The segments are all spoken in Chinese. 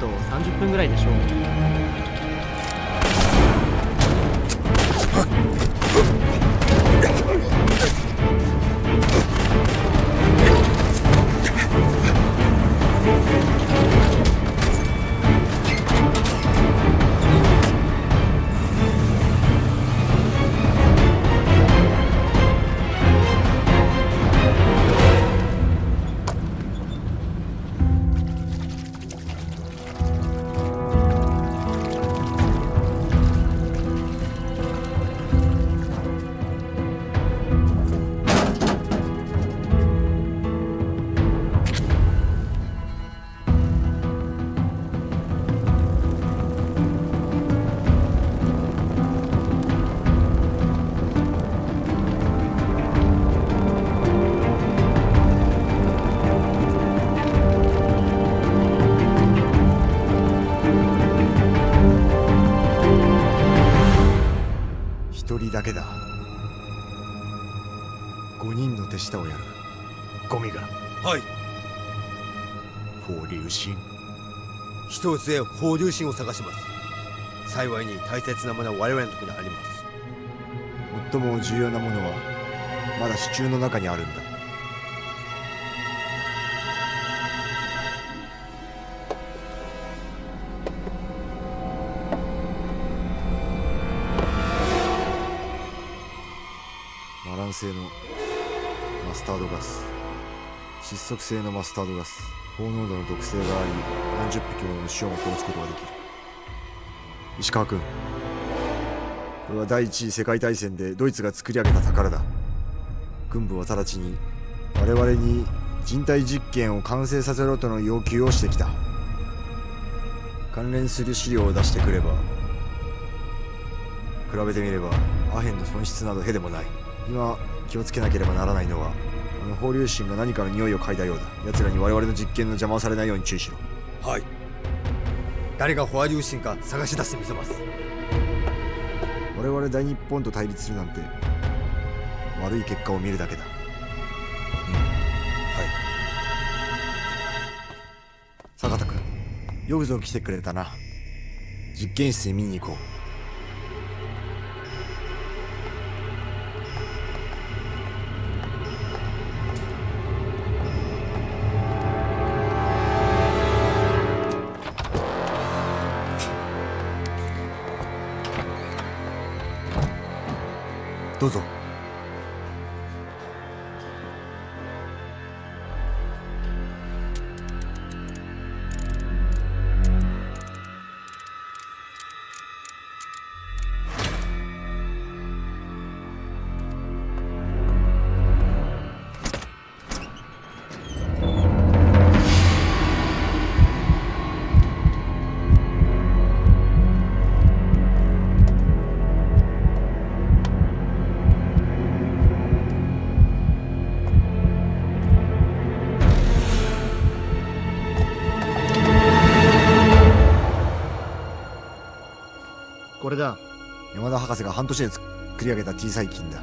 と30分ぐらいでしょう。一人だけだ。5人の手下をやる。ゴミがはい。法隆神。一つへ法隆神を探します。幸いに大切なものは我々のところにあります。最も重要なものはまだ支柱の中にあるんだ。マラン製のマスタードガス、窒息性のマスタードガス、高濃度の毒性があり、何十匹もの死をも殺すことができる。石川君、これは第一次世界大戦でドイツが作り上げた宝だ。軍部は直ちに我々に人体実験を完成させろとの要求をしてきた。関連する資料を出してくれば、比べてみればアヘンの損失などへでもない。今気をつけなければならないのは、あの法隆神が何かの匂いを嗅いだようだ。奴らに我々の実験の邪魔をされないように注意しろ。はい。誰が法隆神か探し出してみせます。我々大日本と対立するなんて悪い結果を見るだけだ。はい。坂田君、よくぞ来てくれたな。実験室に見に行こう。どうぞ。これだ。山田博士が半年で作り上げた T 細菌だ。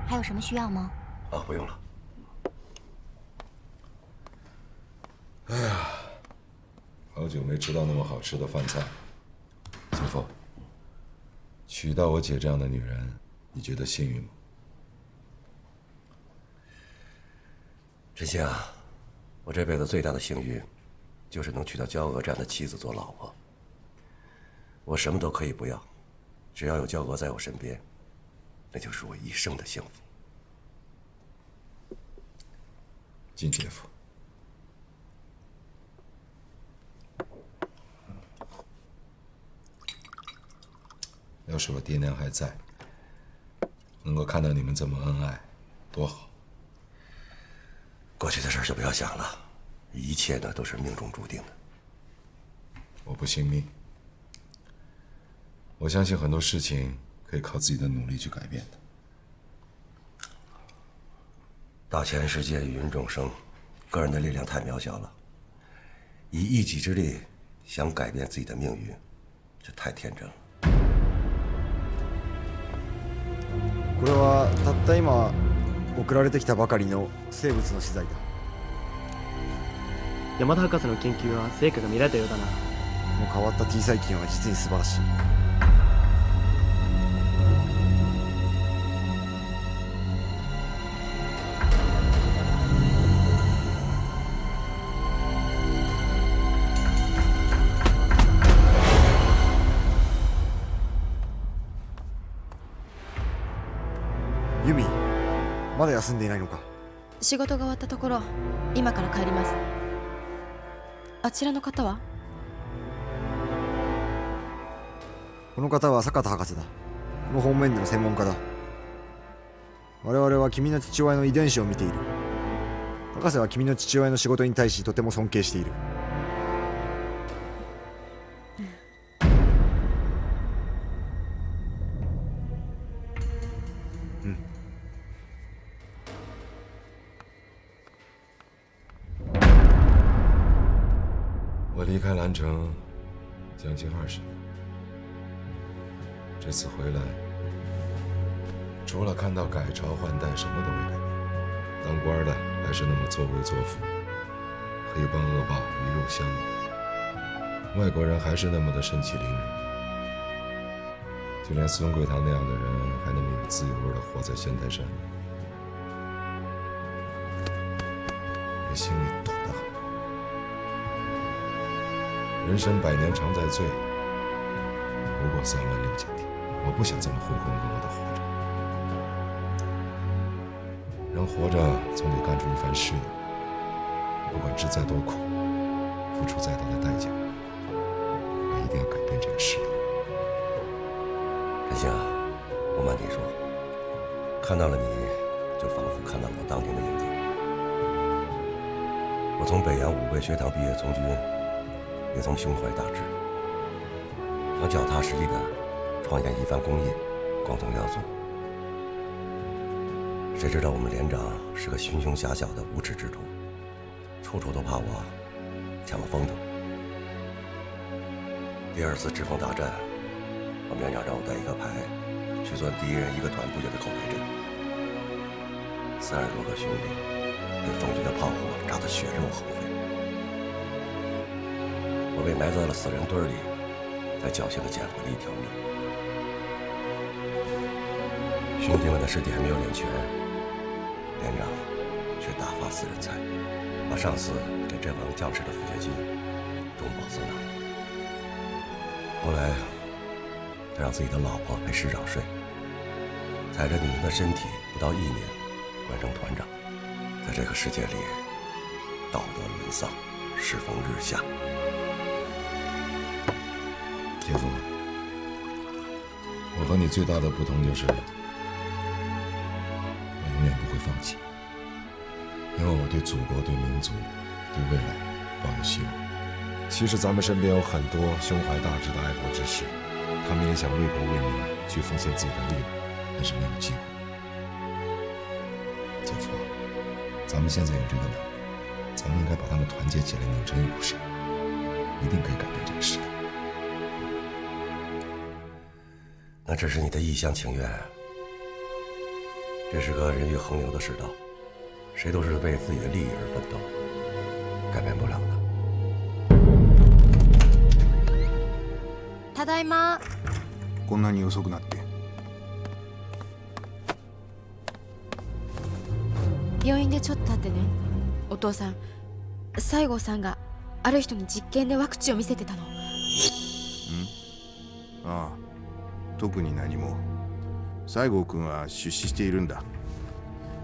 还有什么需要吗？啊，不用了。哎呀，好久没吃到那么好吃的饭菜。秦凤，娶到我姐这样的女人，你觉得幸运吗？真心啊，我这辈子最大的幸运，就是能娶到焦娥这样的妻子做老婆。我什么都可以不要，只要有焦娥在我身边，那就是我一生的幸福。金姐夫，要是我爹娘还在，能够看到你们这么恩爱，多好。过去的事就不要想了，一切呢都是命中注定的。我不信命。我相信很多事情可以靠自己的努力去改变的。大千世界，芸众生，个人的力量太渺小了。以一己之力想改变自己的命运，这太天真了。これはたった今送られてきたばかりの生物の資材だ。山田博士の研究は成果が見られたようだな。もう変わった T 細菌は実に素晴らしい。ユミ、まだ休んでいないのか。仕事が終わったところ、今から帰ります。あちらの方は？この方は坂田博士だ。この方面での専門家だ。我々は君の父親の遺伝子を見ている。博士は君の父親の仕事に対しとても尊敬している。我离开兰城将近20年，这次回来，除了看到改朝换代，什么都没改变。当官的还是那么作威作福，黑帮恶霸鱼肉乡民，外国人还是那么的盛气凌人，就连孙桂堂那样的人还那么有自由味的活在仙台山，我心里堵得很。人生百年常在醉，不过36000天。我不想这么浑浑噩噩的活着。人活着总得干出一番事业，不管吃再多苦，付出再大的代价，我一定要改变这个世道。陈星，不瞒你说，看到了你，就仿佛看到了我当年的影子。我从北洋武备学堂毕业从军，也曾胸怀大志，想脚踏实地的创建一番功业，光宗耀祖。谁知道我们连长是个心胸狭小的无耻之徒，处处都怕我抢了风头。第2次赤峰大战，我们连长让我带一个排去钻敌人一个团部队的口袋阵，30多个兄弟被奉军的炮火炸得血肉横飞，我被埋在了死人堆里，才侥幸的捡回了一条命。兄弟们的尸体还没有敛全，连长却大发私人财，把上司给阵亡将士的抚恤金中饱私囊。后来他让自己的老婆陪师长睡，踩着女人的身体不到1年官升团长，在这个世界里道德沦丧，世风日下。姐夫，我和你最大的不同就是，我永远不会放弃，因为我对祖国、对民族、对未来抱有希望。其实咱们身边有很多胸怀大志的爱国之士，他们也想为国为民去奉献自己的力量，但是没有机会。姐夫，咱们现在有这个能力，咱们应该把他们团结起来，拧成一股绳，一定可以改变这个时代。那只是你的一厢情愿，这是个人欲横流的世道，谁都是为自己的利益而奋斗，改变不了的。ただいま。こんなに遅くなって。病院でちょっと待ってね。お父さん、西郷さんがある人に実験でワクチンを見せてたの。ああ、特に何も。西郷君は出資しているんだ。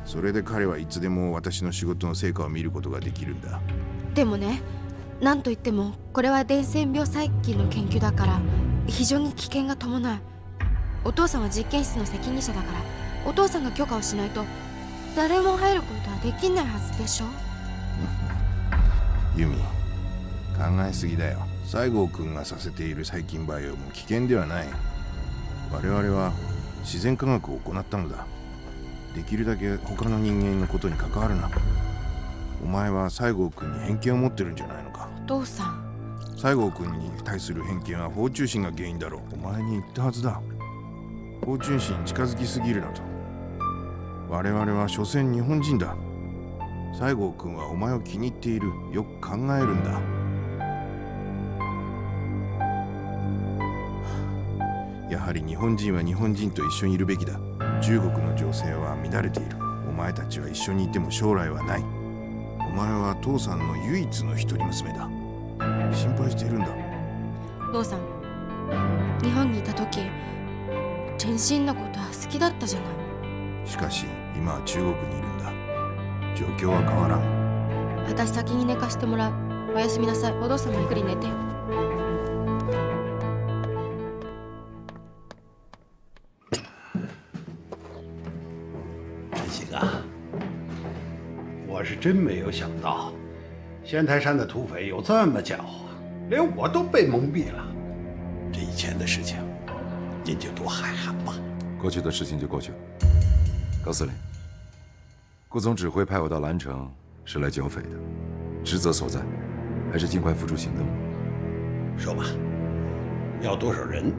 それで彼はいつでも私の仕事の成果を見ることができるんだ。でもね、なんといってもこれは伝染病細菌の研究だから非常に危険が伴う。お父さんは実験室の責任者だから、お父さんが許可をしないと誰も入ることはできないはずでしょ。ユミ、考えすぎだよ。西郷君がさせている細菌培養も危険ではない。我々は自然科学を行ったのだ。できるだけ他の人間のことに関わるな。お前は西郷君に偏見を持ってるんじゃないのか。お父さん。西郷君に対する偏見はフォーチュン心が原因だろう。お前に言ったはずだ。フォーチュン心に近づきすぎるなと。我々は所詮日本人だ。西郷君はお前を気に入っている。よく考えるんだ。やはり日本人は日本人と一緒にいるべきだ。中国の情勢は乱れている。お前たちは一緒にいても将来はない。お前は父さんの唯一の一人娘だ。心配しているんだ。お父さん、日本にいた時天心のことは好きだったじゃない。しかし今は中国にいるんだ。状況は変わらん。私先に寝かしてもらう。おやすみなさい。お父さんもゆっくり寝て。陈行啊，我是真没有想到，仙台山的土匪有这么狡猾，连我都被蒙蔽了。这以前的事情，您就多海涵吧。过去的事情就过去了。高司令，顾总指挥派我到兰城是来剿匪的，职责所在，还是尽快付诸行动。说吧，要多少人，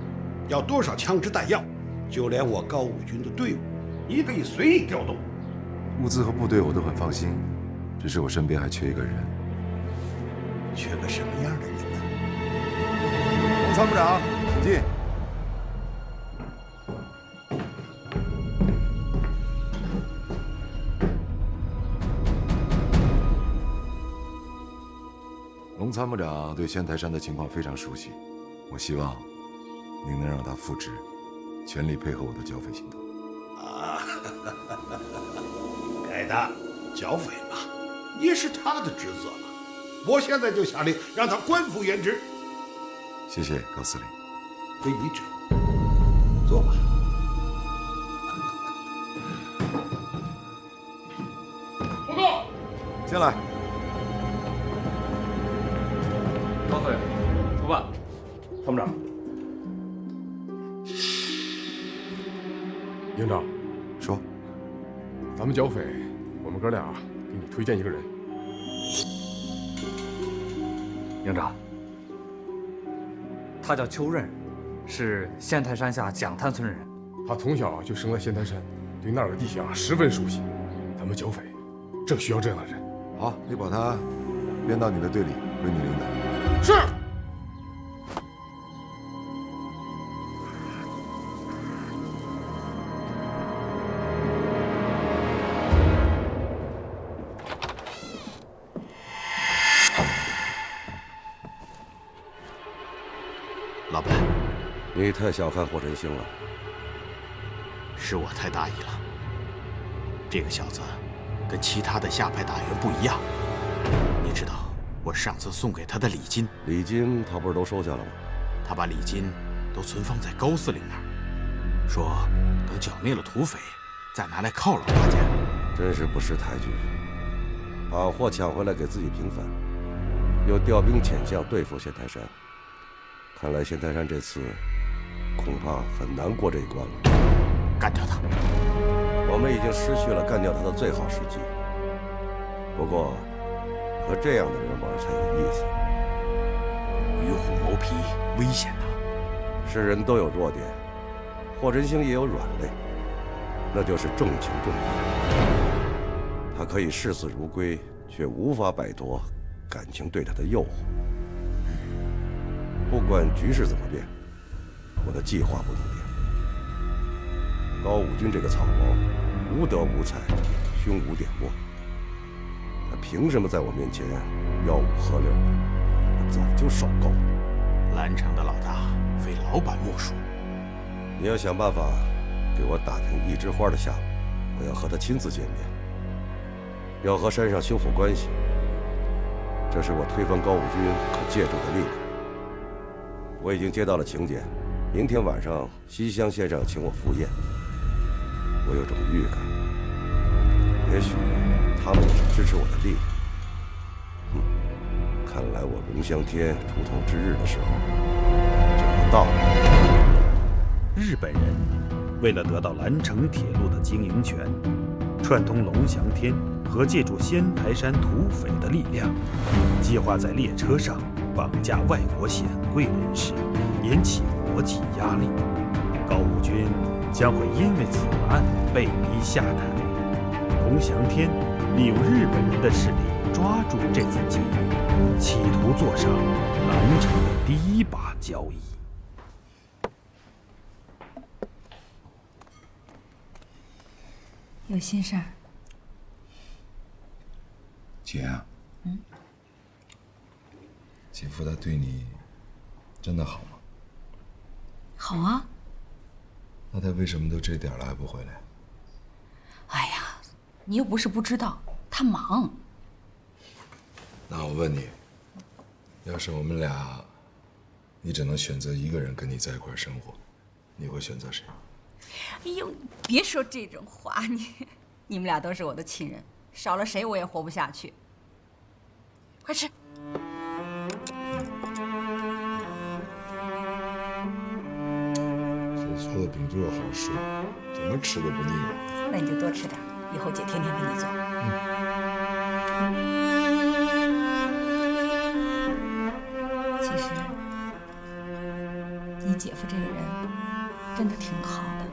要多少枪支弹药，就连我高武军的队伍，你可以随意调动。物资和部队我都很放心，只是我身边还缺一个人。缺个什么样的人呢？龙参谋长，请进。龙参谋长对仙台山的情况非常熟悉，我希望您能让他复职，全力配合我的剿匪行动。啊，该的，剿匪嘛，也是他的职责嘛。我现在就下令让他官复原职。谢谢高司令。归你指挥，坐吧。报告，进来。高司令，出办。参谋长。营长，说，咱们剿匪，我们哥俩给你推荐一个人。营长，他叫邱任，是仙台山下蒋滩村人。他从小就生在仙台山，对那儿的地形十分熟悉。咱们剿匪正需要这样的人。好，你把他编到你的队里，归你领导。是。老板，你太小看霍晨星了。是我太大意了。这个小子跟其他的下派打员不一样。你知道我上次送给他的礼金？礼金他不是都收下了吗？他把礼金都存放在高司令那儿，说等剿灭了土匪，再拿来犒劳大家。真是不识抬举，把货抢回来给自己平反，又调兵遣将对付仙台山。看来仙台山这次恐怕很难过这一关了。干掉他！我们已经失去了干掉他的最好时机。不过，和这样的人玩才有意思。与虎谋皮，危险呐！是人都有弱点，霍晨星也有软肋，那就是重情重义。他可以视死如归，却无法摆脱感情对他的诱惑。不管局势怎么变，我的计划不能变。高武军这个草包，无德无才，胸无点墨，他凭什么在我面前吆五喝六？我早就受够了。兰城的老大非老板莫属。你要想办法给我打听一枝花的下落，我要和他亲自见面，要和山上修复关系。这是我推翻高武军可借助的力量。我已经接到了请柬，明天晚上西乡先生请我赴宴。我有种预感，也许他们也是支持我的力量。看来我龙翔天出头之日的时候就要到了。日本人为了得到兰城铁路的经营权，串通龙翔天和借助仙台山土匪的力量，计划在列车上绑架外国显贵人士，引起国际压力。高武军将会因为此案被逼下台。龙翔天利用日本人的势力抓住这次机遇，企图坐上兰城的第一把交椅。有心事儿？姐啊，姐夫他对你真的好吗？好啊。那他为什么都这点了还不回来？哎呀，你又不是不知道，他忙。那我问你，要是我们俩，你只能选择一个人跟你在一块儿生活，你会选择谁？哎呦，别说这种话，你们俩都是我的亲人，少了谁我也活不下去。快吃。谁做的饼就有好吃，怎么吃都不腻了。那你就多吃点，以后姐天天给你做。其实，你姐夫这个人真的挺好的，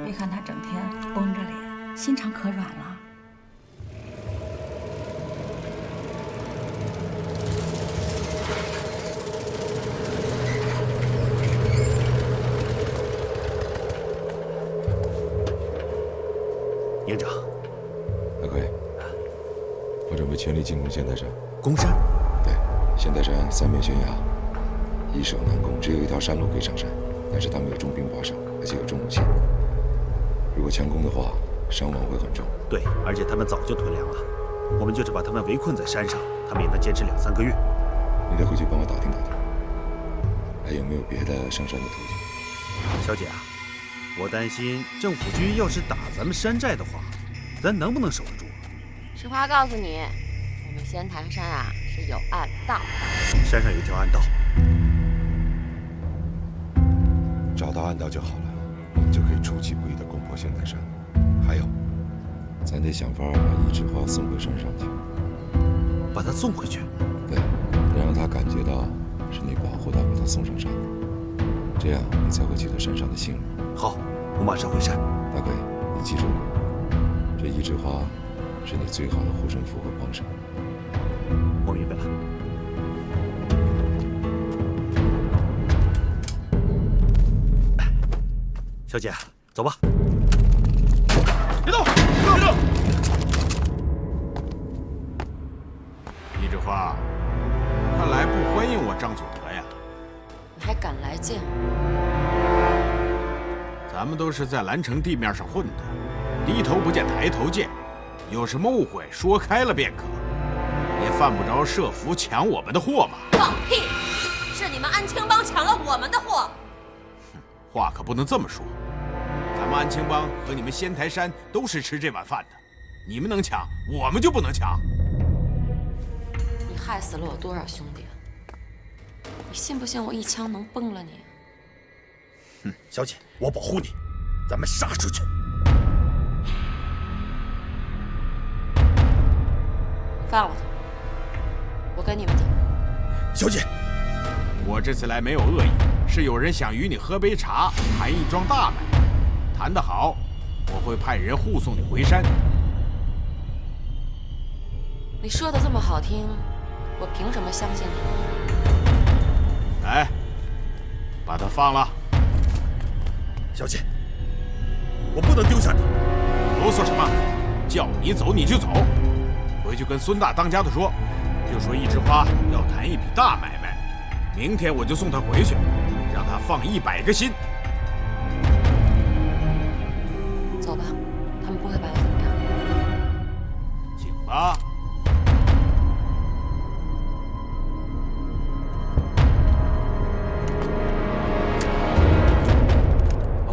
别看他整天绷着脸，心肠可软了。营长，大奎，我准备全力进攻仙台山。攻山？对，仙台山三面悬崖，易守难攻，只有一条山路可以上山，但是他们有重兵把守，而且有重武器。如果强攻的话，伤亡会很重。对，而且他们早就囤粮了，我们就是把他们围困在山上，他们也能坚持2、3个月。你得回去帮我打听打听，还有没有别的上山的途径？小姐啊，我担心政府军要是打咱们山寨的话，咱能不能守得住？实话告诉你，我们仙台山啊是有暗道，山上有一条暗道，找到暗道就好了，我们就可以出其不意地攻破仙台山。还有，咱得想法把易之花送回山上去。把她送回去？对，得让她感觉到是你保护她，把她送上山的，这样你才会取得山上的信任。好，我马上回山。大奎，你记住，这易之花是你最好的护身符和帮手。我明白了。小姐，走吧。别动！别动！易之花，看来不欢迎我张祖德呀。你还敢来见我？咱们都是在兰城地面上混的，低头不见抬头见，有什么误会说开了便可，也犯不着设伏抢我们的货吧？放屁！是你们安青帮抢了我们的货。话可不能这么说，咱们安青帮和你们仙台山都是吃这碗饭的，你们能抢，我们就不能抢。你害死了我多少兄弟？你信不信我一枪能崩了你？小姐，我保护你，咱们杀出去。放了他，我跟你们走。小姐，我这次来没有恶意，是有人想与你喝杯茶，谈一桩大买卖。谈得好，我会派人护送你回山。你说的这么好听，我凭什么相信你？来，把他放了。小姐，我不能丢下你。啰嗦什么？叫你走你就走，回去跟孙大当家的说，就说易之花要谈一笔大买卖，明天我就送他回去，让他放100个心。走吧，他们不会把我怎么样。请吧。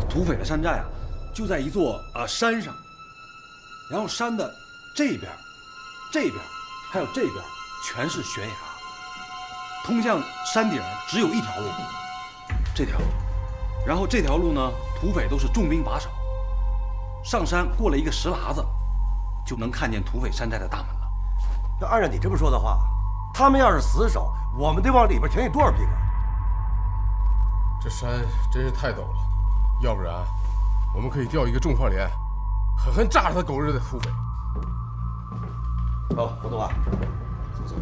土匪的山寨啊，就在一座山上，然后山的这边、这边还有这边全是悬崖，通向山顶只有一条路，这条。然后这条路呢，土匪都是重兵把守。上山过了一个石喇子，就能看见土匪山寨的大门了。要按照你这么说的话，他们要是死守，我们得往里边填进多少兵啊？这山真是太陡了，要不然我们可以调一个重炮连，狠狠炸了他狗日的土匪。好，胡东啊，走。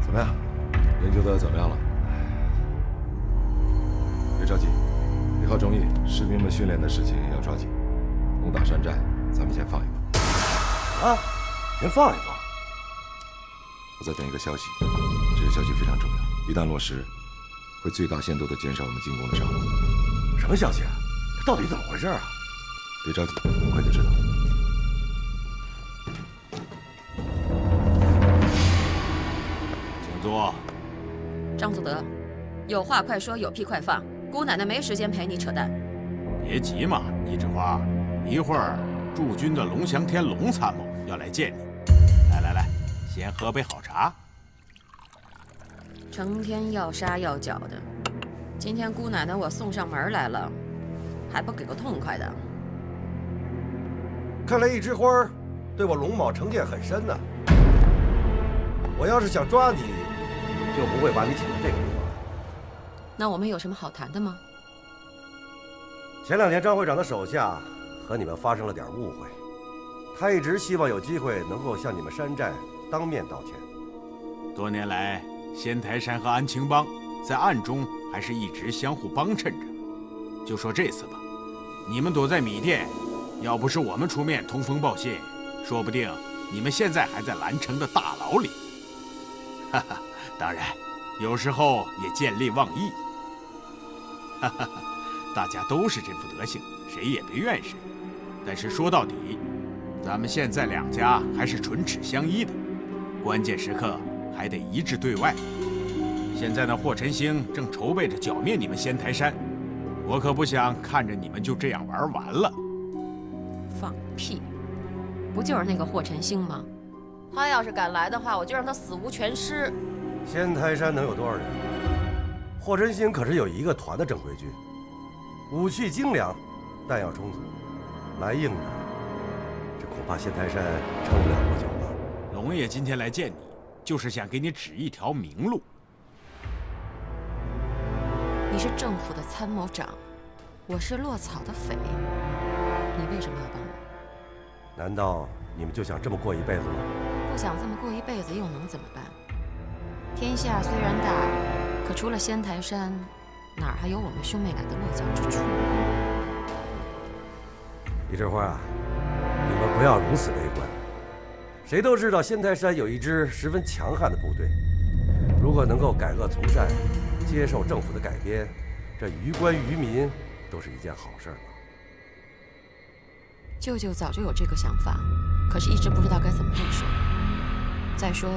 怎么样？研究的怎么样了？别着急，1号中义，士兵们训练的事情要抓紧。攻打山寨，咱们先放一放。啊，先放一放。我再等一个消息，这个消息非常重要，一旦落实，会最大限度地减少我们进攻的伤亡。什么消息啊？这到底怎么回事啊？别着急，很快就知道。请坐。张祖德，有话快说，有屁快放。姑奶奶没时间陪你扯淡。别急嘛，一枝花，一会儿驻军的龙翔天龙参谋要来见你。来，先喝杯好茶。成天要杀要缴的，今天姑奶奶我送上门来了，还不给个痛快的？看来一枝花对我龙某成见很深呢。我要是想抓你，就不会把你请到这个地方。那我们有什么好谈的吗？前2天张会长的手下和你们发生了点误会，他一直希望有机会能够向你们山寨当面道歉。多年来，仙台山和安青帮在暗中还是一直相互帮衬着。就说这次吧，你们躲在米店，要不是我们出面通风报信，说不定你们现在还在兰城的大牢里。哈哈，当然，有时候也见利忘义。哈哈，大家都是这副德行，谁也别怨谁。但是说到底，咱们现在2家还是唇齿相依的，关键时刻还得一致对外。现在呢，霍晨星正筹备着剿灭你们仙台山，我可不想看着你们就这样玩完了。放屁！不就是那个霍晨星吗？他要是敢来的话，我就让他死无全尸。仙台山能有多少人？霍晨星可是有1个团的正规军，武器精良，弹药充足，来硬的，这恐怕仙台山撑不了多久了。龙爷今天来见你，就是想给你指一条明路。你是政府的参谋长，我是落草的匪，你为什么要帮我？难道你们就想这么过一辈子吗？不想这么过一辈子又能怎么办？天下虽然大，可除了仙台山，哪儿还有我们兄妹俩的落脚之处？李枝花啊，你们不要如此悲观。谁都知道仙台山有一支十分强悍的部队，如果能够改恶从善，接受政府的改编，这于官于民都是一件好事了。舅舅早就有这个想法，可是一直不知道该怎么入手。再说，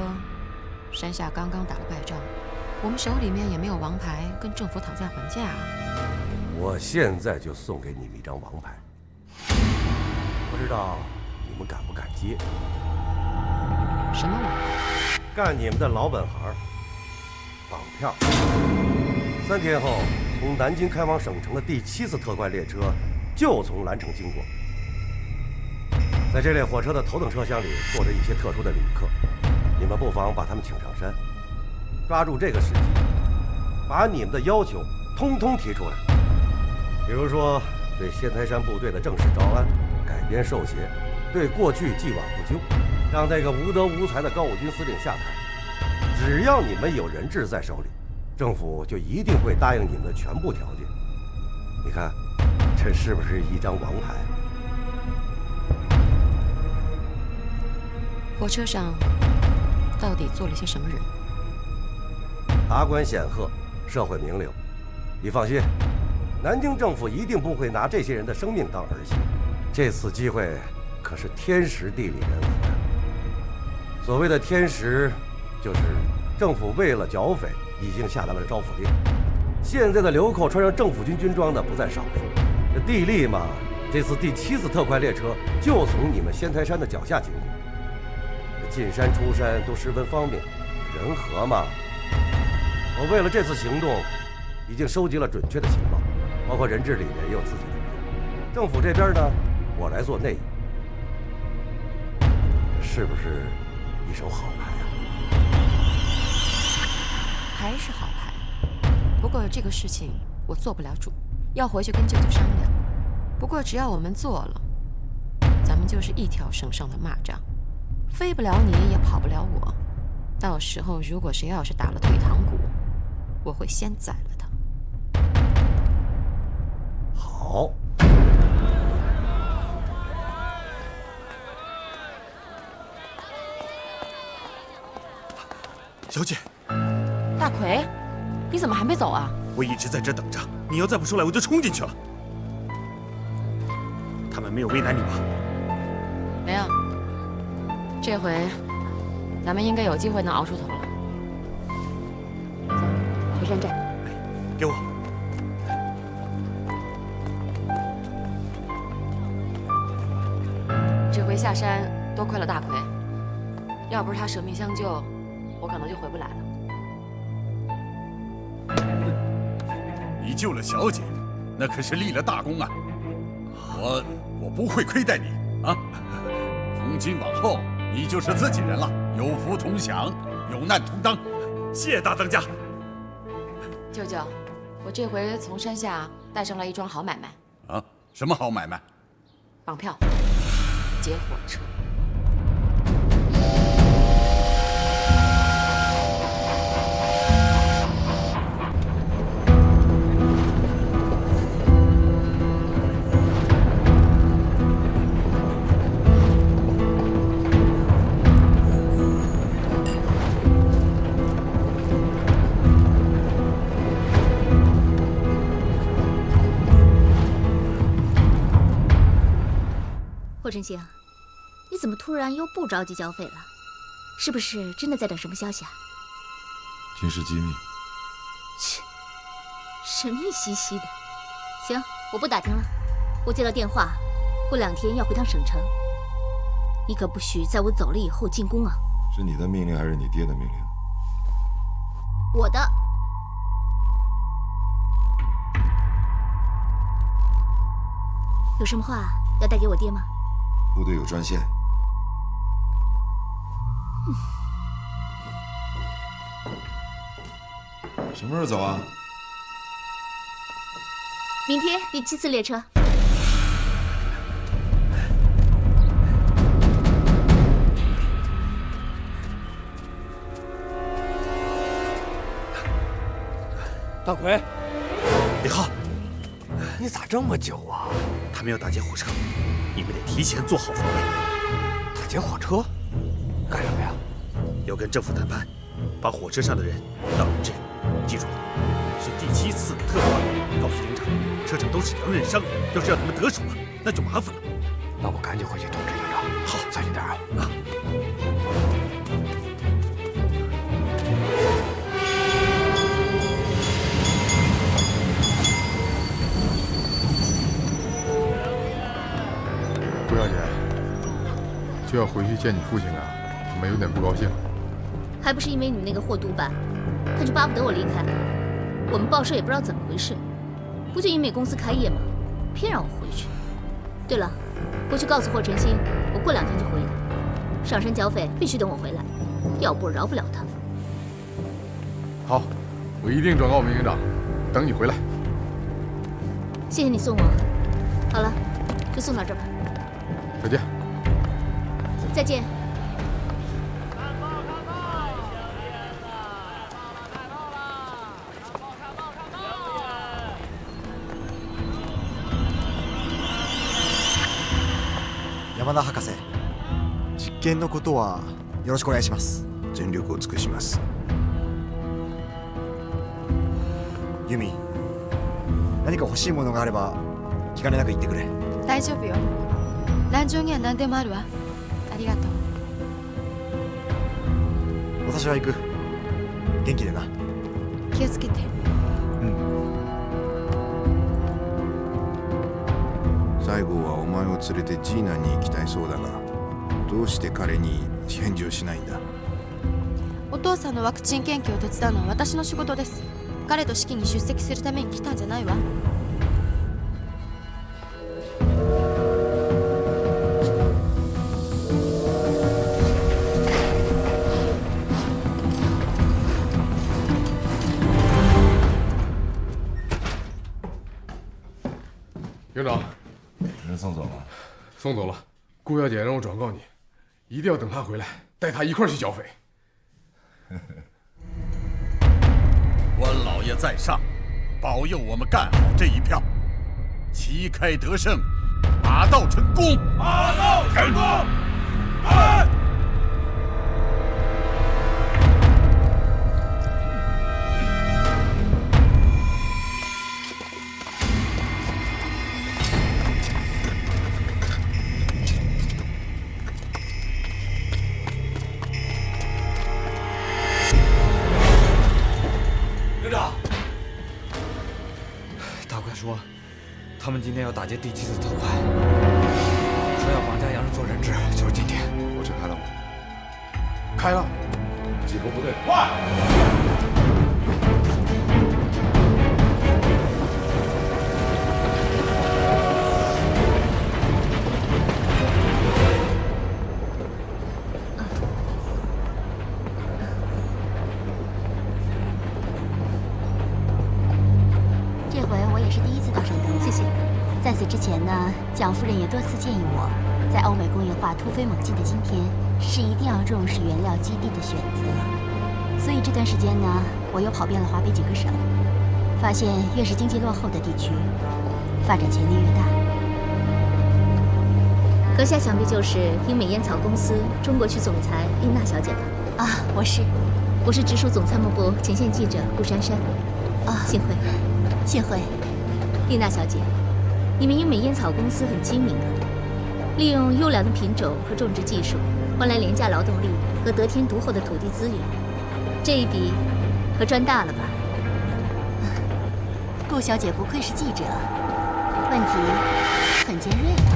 山下刚刚打了败仗，我们手里面也没有王牌跟政府讨价还价。我现在就送给你们一张王牌，不知道你们敢不敢接？什么王牌？干你们的老本行，绑票。3天后，从南京开往省城的第7次特快列车就从兰城经过。在这列火车的头等车厢里坐着一些特殊的旅客，你们不妨把他们请上山，抓住这个时机，把你们的要求通通提出来。比如说，对仙台山部队的正式招安、改编授衔，对过去既往不咎，让那个无德无才的高武军司令下台。只要你们有人质在手里，政府就一定会答应你们的全部条件。你看，这是不是一张王牌？火车上到底坐了些什么人？达官显赫，社会名流。你放心，南京政府一定不会拿这些人的生命当儿戏。这次机会可是天时地利人和。所谓的天时，就是政府为了剿匪，已经下达了招抚令。现在的流寇穿上政府军军装的不在少数。这地利嘛，这次第7次特快列车就从你们仙台山的脚下经过。进山出山都十分方便，人和嘛，我为了这次行动，已经收集了准确的情报，包括人质里面也有自己的人。政府这边呢，我来做内应，是不是一手好牌啊？牌是好牌，不过这个事情我做不了主，要回去跟舅舅商量。不过只要我们做了，咱们就是一条绳上的蚂蚱，飞不了你，也跑不了我。到时候如果谁要是打了退堂鼓，我会先宰了他。好。小姐，大奎，你怎么还没走啊？我一直在这等着，你要再不出来，我就冲进去了。他们没有为难你吧？没有，这回咱们应该有机会能熬出头了。走，回山寨。给我。这回下山多亏了大奎，要不是他舍命相救，我可能就回不来了。你救了小姐，那可是立了大功啊！我不会亏待你啊！从今往后，你就是自己人了，有福同享，有难同当。谢谢大当家。舅舅，我这回从山下带上了一桩好买卖。啊？什么好买卖？绑票，劫火车。霍晨星，你怎么突然又不着急交费了？是不是真的在等什么消息啊？军事机密。切，神秘兮兮的。行，我不打听了。我接到电话，过2天要回趟省城。你可不许在我走了以后进宫啊！是你的命令还是你爹的命令？我的。有什么话要带给我爹吗？部队有专线。什么时候走啊？明天第7次列车。大奎，李浩，你咋这么久啊？他们要打劫火车，你们得提前做好防备。打劫火车？干什么呀？要跟政府谈判，把火车上的人当人质。记住，是第7次特务案。告诉营长，车上都是洋人商人，要是让他们得手了，那就麻烦了。那我赶紧回去通知营长。好，小心点啊！啊。顾小姐，就要回去见你父亲啊，怎么有点不高兴？还不是因为你那个货督办，他就巴不得我离开。我们报社也不知道怎么回事，不就英美公司开业吗？偏让我回去。对了，回去告诉霍晨星，我过2天就回来。上山交费必须等我回来，要不我饶不了他。好，我一定转告我们营长，等你回来。谢谢你送我。好了，就送到这儿吧。再见。再见。山田博士、実験のことはよろしくお願いします。全力を尽くします。ユミ、何か欲しいものがあれば気兼ねなく言ってくれ。大丈夫よ。壇上には何でもあるわ。ありがとう。私は行く。元気でな。気をつけて。西郷はお前を連れてジーナに行きたいそうだが、どうして彼に返事をしないんだ？我お父さんのワクチン研究を手伝うのは私の仕事です。彼と式に出席するために来たんじゃないわ。营长，人送走了。送走了。顾小姐让我转告你，一定要等她回来，带她一块儿去剿匪。关老爷在上，保佑我们干好这一票，旗开得胜，马到成功。马到成功！来！说，他们今天要打劫第7次特快，说要绑架洋人做人质，就是今天。火车开了吗？开了。几个部队，快！在此之前呢，蒋夫人也多次建议我，在欧美工业化突飞猛进的今天，是一定要重视原料基地的选择。所以这段时间呢，我又跑遍了华北几个省，发现越是经济落后的地区，发展潜力越大。阁下想必就是英美烟草公司中国区总裁丽娜小姐吧？啊，我是直属总参谋部前线记者顾珊珊。啊，幸会，幸会。丽娜小姐。你们英美烟草公司很精明啊，利用优良的品种和种植技术，换来廉价劳动力和得天独厚的土地资源，这一笔可赚大了吧？顾小姐不愧是记者，问题很尖锐啊。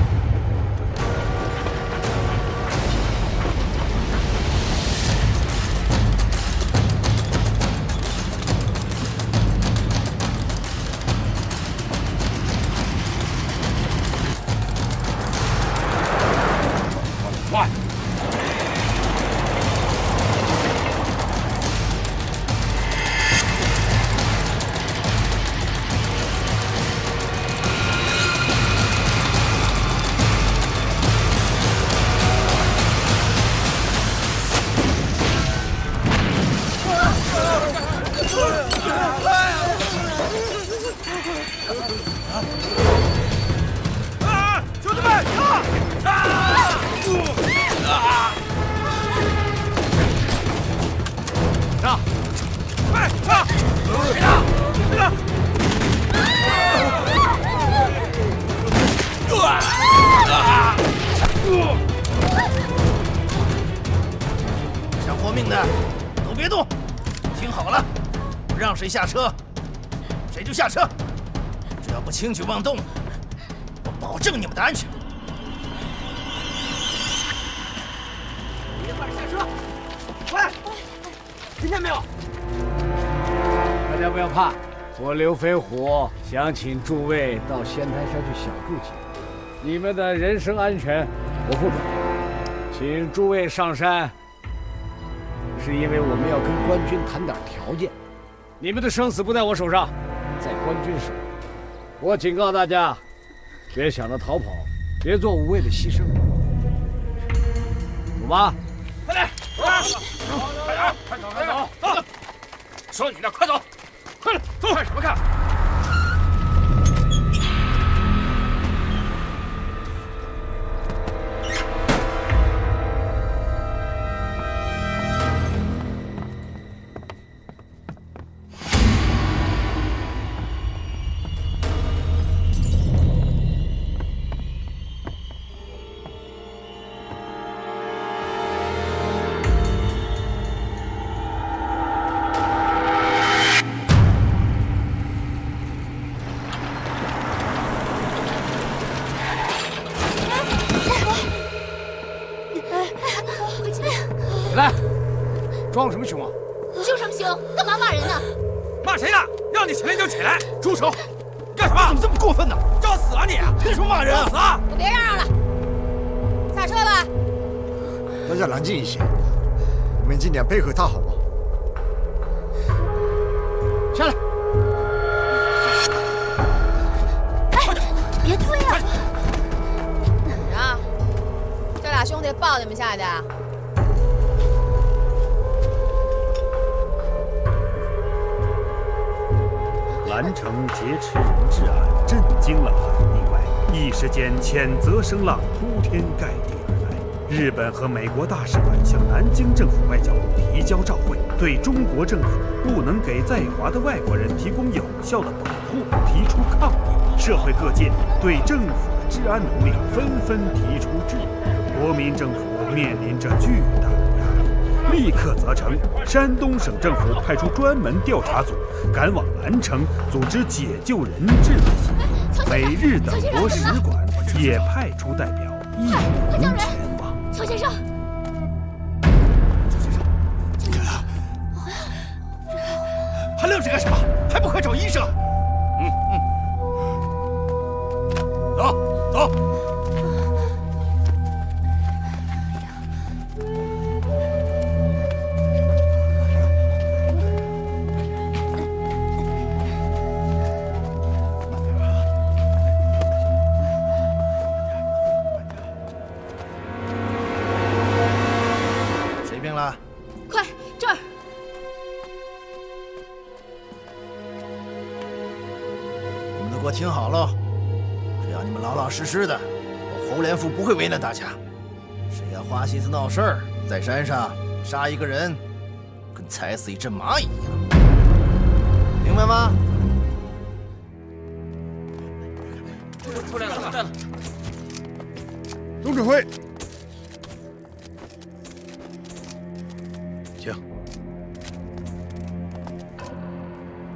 想活命的都别动，听好了，让谁下车，谁就下车，只要不轻举妄动，我保证你们的安全。别快下车！喂，听见没有？大家不要怕，我刘飞虎想请诸位到仙台山去小住几天，你们的人身安全我负责。请诸位上山，是因为我们要跟官军谈点条件。你们的生死不在我手上，在官军手。我警告大家，别想着逃跑，别做无谓的牺牲。走吧，快点，快点，快走，快走，走！说你呢，快走，快点，走！看什么看？装什么凶啊？凶什么凶？干嘛骂人呢？骂谁呢？让你起来就起来！住手！干什么？怎么这么过分呢？找死啊你！凭什么骂人啊？找死啊！我别嚷嚷了，下车吧。大家冷静一些，我们尽量配合他，好吗？下来！哎，别推啊！啊，这俩兄弟抱你们下去的。兰城劫持人质案震惊了海内外，一时间谴责声浪铺天盖地而来。日本和美国大使馆向南京政府外交部提交照会，对中国政府不能给在华的外国人提供有效的保护提出抗议。社会各界对政府的治安能力纷纷提出质疑，国民政府面临着巨大的压力，立刻责成山东省政府派出专门调查组赶往兰城组织解救人质的行动。美日等国使馆也派出代表一同前往。乔先生，还愣着干什么？还不快找医生？走走。谁病了？快这儿！你们都给我听好了，只要你们老老实实的，我侯连富不会为难大家。谁要花心思闹事儿，在山上杀一个人，跟踩死一只蚂蚁一样，明白吗？出来了，出来了！总指挥，请。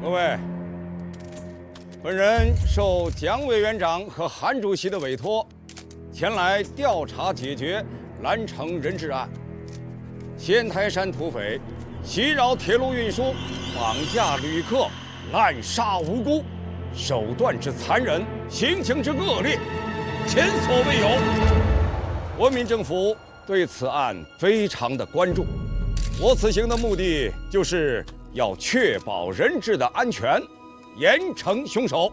各位，本人受蒋委员长和韩主席的委托，前来调查解决兰城人质案。仙台山土匪袭扰铁路运输，绑架旅客，滥杀无辜，手段之残忍，行情之恶劣，前所未有。国民政府对此案非常的关注。我此行的目的就是要确保人质的安全，严惩凶手，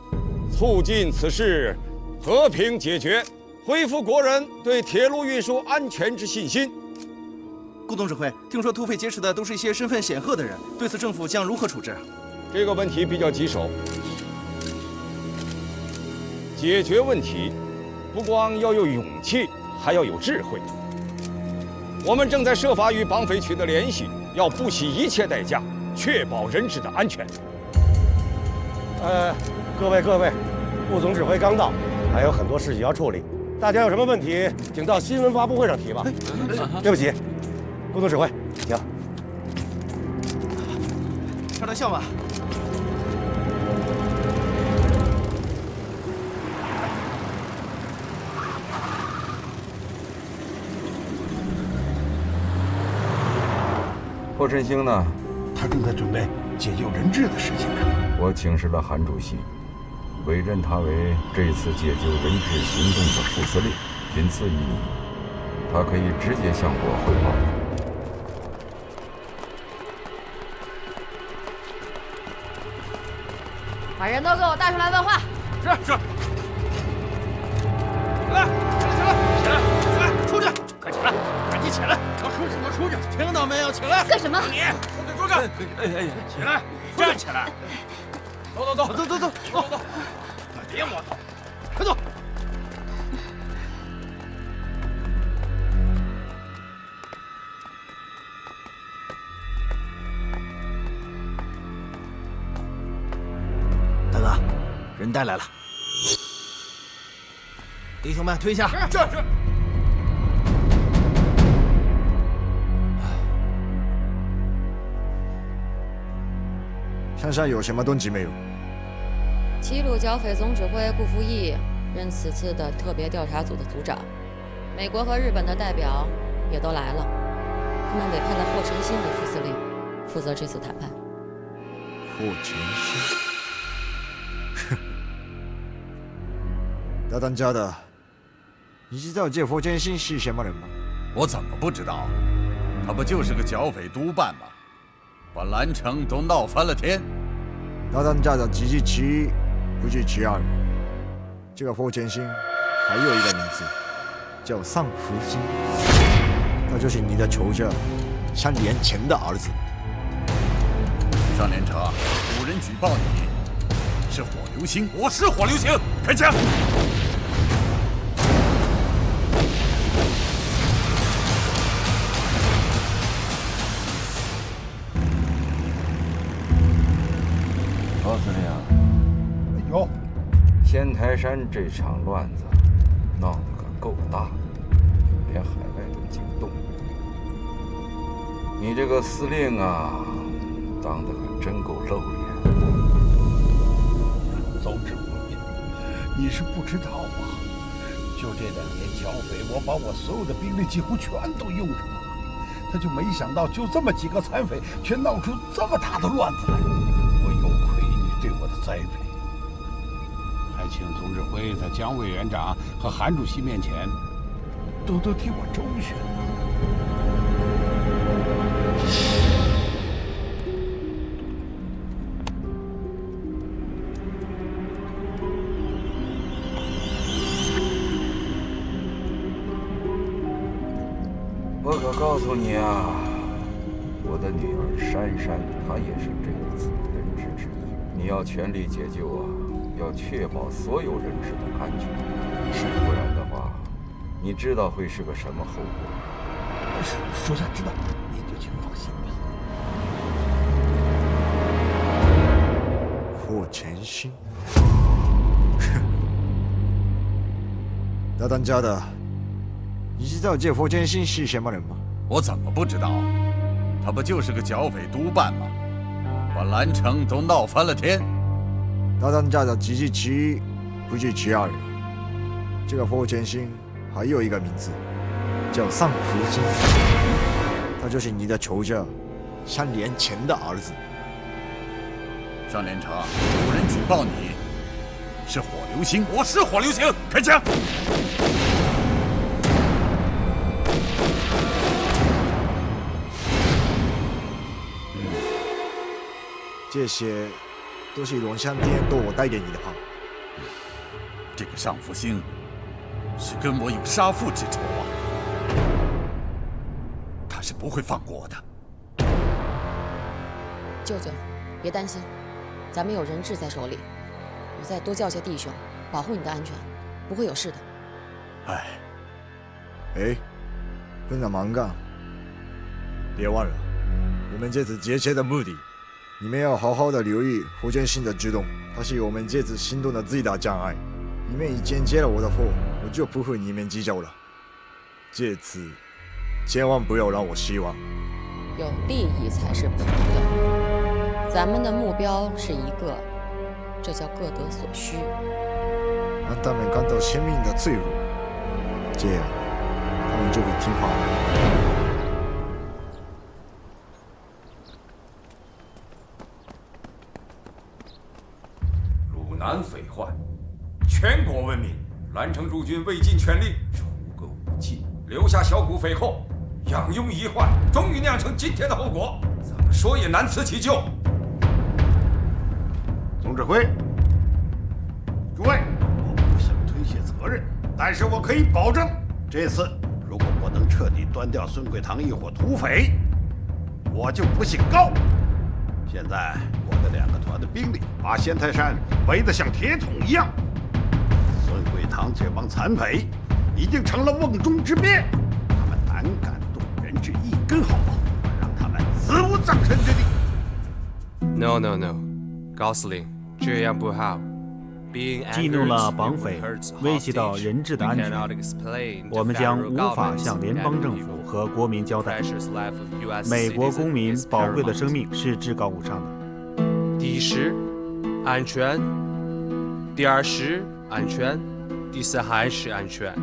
促进此事和平解决，恢复国人对铁路运输安全之信心。顾总指挥，听说土匪劫持的都是一些身份显赫的人，对此政府将如何处置？这个问题比较棘手，解决问题不光要有勇气，还要有智慧。我们正在设法与绑匪取得联系，要不惜一切代价确保人质的安全。各位，顾总指挥刚到，还有很多事情要处理，大家有什么问题，请到新闻发布会上提吧。对不起，顾总指挥，请。开玩笑吧。霍振兴呢？他正在准备解救人质的事情呢。我请示了韩主席，委任他为这次解救人质行动的副司令，仅次于你，他可以直接向我汇报。把人都给我带出来问话。是。起来，出去！快起来，赶紧起来！出去！听到没有？起来！干什么？你出去！起来，站起来！走！别磨蹭，快走！大哥，人带来了，弟兄们退下。是。山上有什么动静没有？齐鲁剿匪总指挥顾福义任此次的特别调查组的组长，美国和日本的代表也都来了。他们委派了霍晨星为副司令，负责这次谈判。霍晨星，哼，大当家的，你知道这霍晨星是什么人吗？我怎么不知道？他不就是个剿匪督办吗？把兰城都闹翻了天。大当家的只是其一，不是其二。这个霍晨星还有一个名字，叫尚福星，他就是你的仇家3年前的儿子。上连城，有人举报你是火流星。我是火流星，开枪！高司令，哎呦，仙台山这场乱子闹得可够大的，连海外都惊动。你这个司令啊，当得可真够露脸。总指挥，你是不知道啊，就这2年剿匪，我把我所有的兵力几乎全都用上了，他就没想到就这么几个残匪，却闹出这么大的乱子来。我有愧于你对我的栽培，还请总指挥在蒋委员长和韩主席面前多多替我周旋啊。我可告诉你啊，我的女儿珊珊，她也是这一次人质之一。你要全力解救啊，要确保所有人质的安全，不然的话，你知道会是个什么后果？属下知道，您就请放心吧。霍晨星，哼，大当家的。你知道这霍晨星是什么人吗？我怎么不知道？他不就是个剿匪督办吗？把兰城都闹翻了天。大当家的只是其一，不是其二。这个霍晨星还有一个名字，叫尚福星，他就是你的仇家3年前的儿子。上连城，有人举报你是火流星。我是火流星，开枪！这些都是龙香店都我带给你的话。这个尚福星是跟我有杀父之仇啊，他是不会放过我的。舅舅，别担心，咱们有人质在手里，我再多叫些弟兄，保护你的安全，不会有事的。哎，跟着忙干，别忘了，我们这次劫劫的目的。你们要好好的留意霍晨星的举动，他是我们这次行动的最大障碍。你们已经接了我的货，我就不和你们计较了。这次千万不要让我失望。有利益才是朋友，咱们的目标是一个，这叫各得所需。让他们感到生命的脆弱，这样他们就会听话了。南匪患，全国闻名。兰城驻军未尽全力，收购武器，留下小股匪寇，养拥遗患，终于酿成今天的后果。怎么说也难辞其咎。总指挥，诸位，我不想推卸责任，但是我可以保证，这次如果我能彻底端掉孙贵堂一伙土匪，我就不姓高。现在我的2个团的兵力把仙台山围得像铁桶一样，孙贵堂这帮残匪已经成了瓮中之鳖，他们胆敢动人质一根毫毛，让他们死无葬身之地。 No,高司令，这样不好。激怒了绑匪，威胁到人质的安全，我们将无法向联邦政府和国民交代。美国公民宝贵的生命是至高无上的。第一是安全，第二是安全，第三还是安全。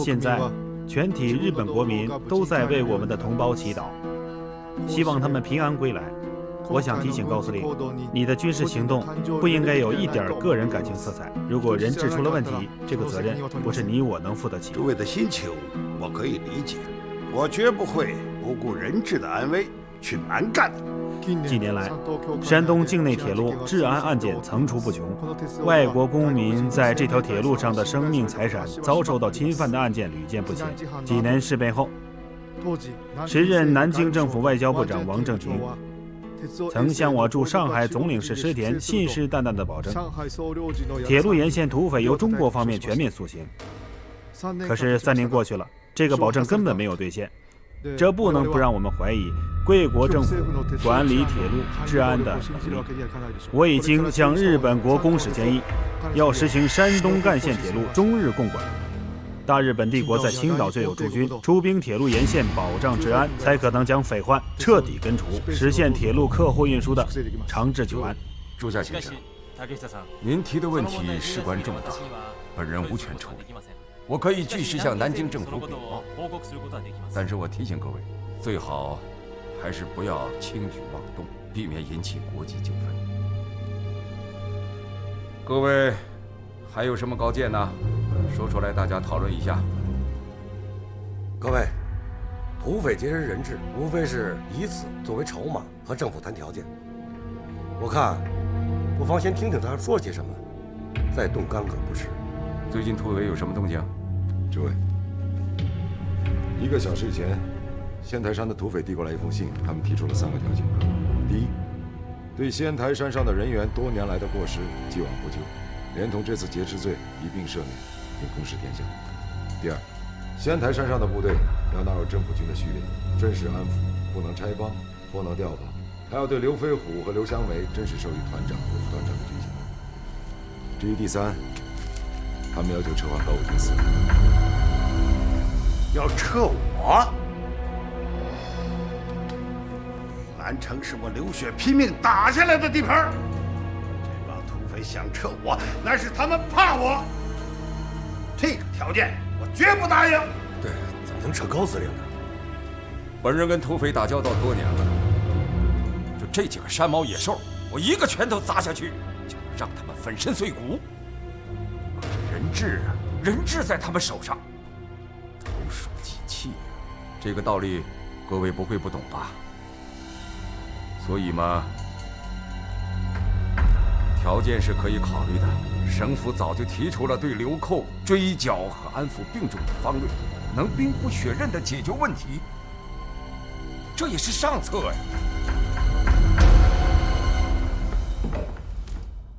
现在，全体日本国民都在为我们的同胞祈祷，希望他们平安归来。我想提醒高司令，你的军事行动不应该有一点个人感情色彩。如果人质出了问题，这个责任不是你我能负得起。诸位的心情我可以理解，我绝不会不顾人质的安危去蛮干的。近年来，山东境内铁路治安案件层出不穷，外国公民在这条铁路上的生命财产遭受到侵犯的案件屡见不鲜。济南事变后，时任南京政府外交部长王正廷曾向我驻上海总领事石田信誓旦旦地保证，铁路沿线土匪由中国方面全面肃清。可是3年过去了，这个保证根本没有兑现，这不能不让我们怀疑贵国政府管理铁路治安的能力。我已经向日本国公使建议，要实行山东干线铁路中日共管。大日本帝国在青岛就有驻军出兵铁路沿线保障治安，才可能将匪患彻底根除，实现铁路客货运输的长治久安。朱家先生，您提的问题事关重大，本人无权处理。我可以据实向南京政府禀报，但是我提醒各位，最好还是不要轻举妄动，避免引起国际纠纷。各位还有什么高见呢？说出来，大家讨论一下。各位，土匪劫持人质，无非是以此作为筹码和政府谈条件。我看，不妨先听听他说些什么，再动干戈不迟。最近土匪有什么动静？诸位，1个小时以前，仙台山的土匪递过来一封信，他们提出了3个条件：第一，对仙台山上的人员多年来的过失既往不咎，连同这次劫持罪一并赦免，并公示天下；第二，仙台山上的部队要纳入政府军的序列，真实安抚，不能拆帮，不能调防，还要对刘飞虎和刘湘梅真实授予团长和副团长的军衔。至于第三，他们要求撤换高武军司令。要撤我？南城是我流血拼命打下来的地盘，这帮土匪想撤我，那是他们怕我。这个条件我绝不答应。对，怎么能撤高司令呢？本人跟土匪打交道多年了，就这几个山猫野兽，我一个拳头砸下去，就能让他们粉身碎骨。可是人质啊，人质在他们手上，投鼠忌器，这个道理各位不会不懂吧？所以嘛，条件是可以考虑的。省府早就提出了对流寇追剿和安抚并重的方略，能兵不血刃地解决问题，这也是上策呀。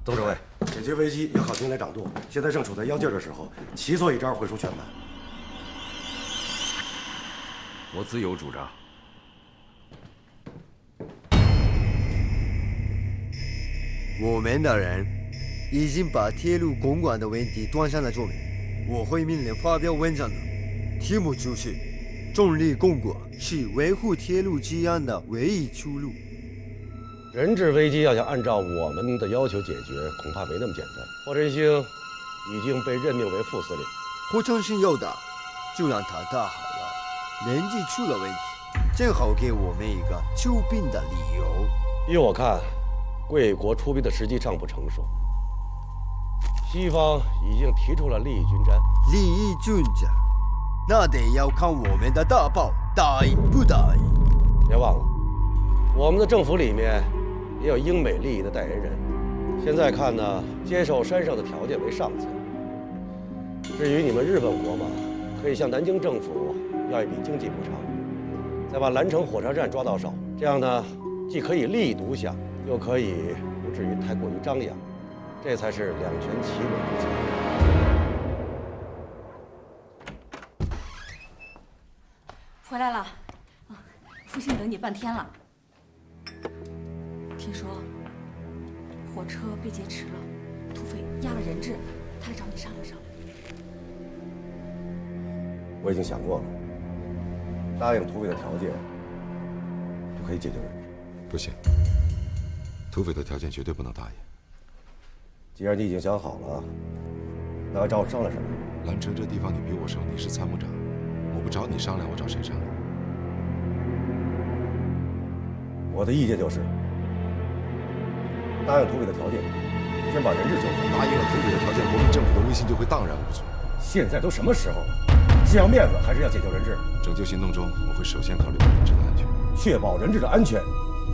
董指挥，解决危机要靠兵来掌舵，现在正处在要劲的时候，齐做一招会输全盘。我自有主张。我们的人已经把铁路公馆的问题端上了桌面，我会命令发表文章的，题目就是“中日共管是维护铁路治安的唯一出路”。人质危机要想按照我们的要求解决，恐怕没那么简单。霍振兴已经被任命为副司令，霍振兴要打，就让他打好了。人质出了问题，正好给我们一个出兵的理由。依我看，贵国出兵的时机尚不成熟。西方已经提出了利益均沾，利益均沾，那得要看我们的大炮答应不答应。别忘了，我们的政府里面也有英美利益的代言人。现在看呢，接受山上的条件为上策。至于你们日本国嘛，可以向南京政府要一笔经济补偿，再把兰城火车站抓到手，这样呢，既可以利益独享，又可以不至于太过于张扬，这才是两全其美之策。回来了，父亲等你半天了。听说火车被劫持了，土匪押了人质，他来找你商量商量。我已经想过了，答应土匪的条件就可以解决问题。不行，土匪的条件绝对不能答应。既然你已经想好了，那还找我商量什么？兰城这地方你比我熟，你是参谋长，我不找你商量，我找谁商量？我的意见就是，答应土匪的条件，先把人质救回来。答应了土匪的条件，国民政府的威信就会荡然无存。现在都什么时候了，是要面子还是要解救人质？拯救行动中，我会首先考虑到人质的安全。确保人质的安全，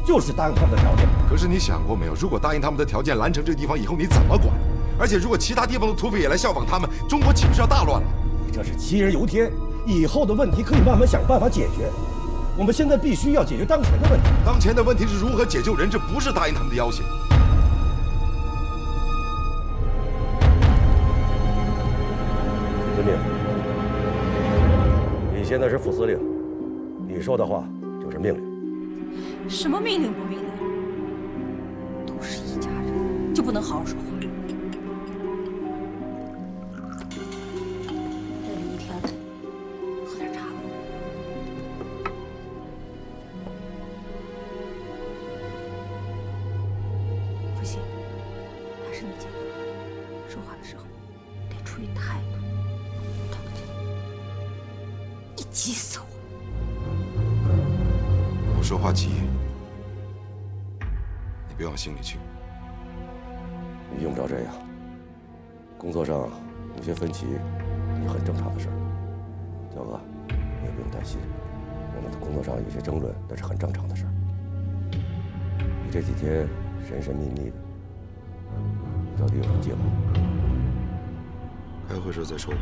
就是答应他们的条件。可是你想过没有，如果答应他们的条件，兰城这个地方以后你怎么管？而且如果其他地方的土匪也来效仿他们，中国岂不是要大乱了？这是杞人忧天，以后的问题可以慢慢想办法解决。我们现在必须要解决当前的问题。当前的问题是如何解救人质，不是答应他们的要挟。遵命。你现在是副司令，你说的话就是命令。什么命令不命令？都是一家人，就不能好好说话？累了一天了，喝点茶吧。父亲，他是你姐夫，说话的时候得注意态度，动不动一急死我。我说话急，你别往心里去。你用不着这样。工作上有些分歧，也很正常的事儿。小娥，你也不用担心，我们的工作上有些争论，那是很正常的事儿。你这几天神神秘秘的，你到底有什么计划？开会时再说。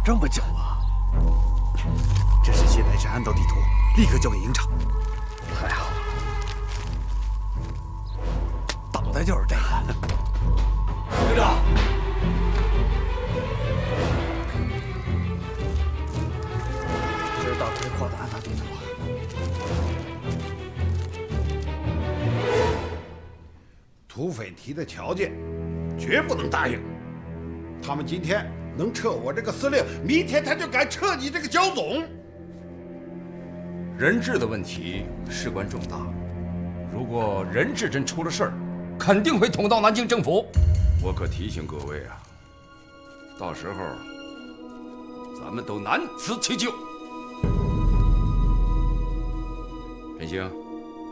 这么久啊！这是谢台山暗道地图，立刻交给营长。太好了，倒的就是这个。营长，这是大推扩的暗道地图。土匪提的条件，绝不能答应。他们今天能撤我这个司令，明天他就敢撤你这个焦总。人质的问题事关重大，如果人质真出了事儿，肯定会捅到南京政府。我可提醒各位啊，到时候咱们都难辞其咎。陈兴，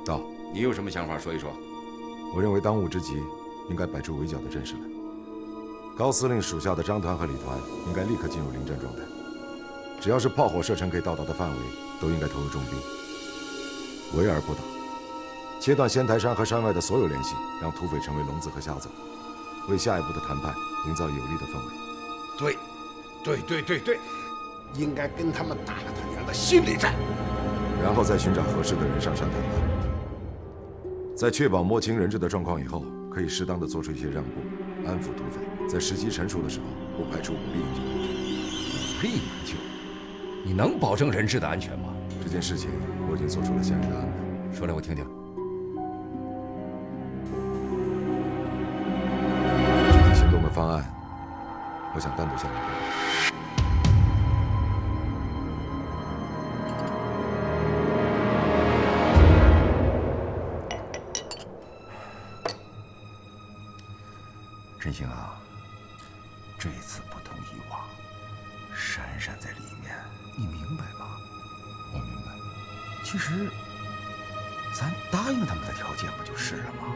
到，你有什么想法说一说？我认为当务之急应该摆出围剿的阵势来。高司令属下的张团和李团应该立刻进入临战状态，只要是炮火射程可以到达的范围，都应该投入重兵，围而不打，切断仙台山和山外的所有联系，让土匪成为聋子和瞎子，为下一步的谈判营造有利的氛围。对，应该跟他们打他娘的心理战，然后再寻找合适的人上山谈判。在确保摸清人质的状况以后，可以适当的做出一些让步，安抚土匪。在时机成熟的时候，不排除武力营救。武力营救？你能保证人质的安全吗？这件事情我已经做出了相应的安排。说来我听听。具体行动的方案，我想单独向你汇报。振兴啊，这次不同以往，珊珊在里面，你明白吗？我明白。其实，咱答应他们的条件不就是了吗？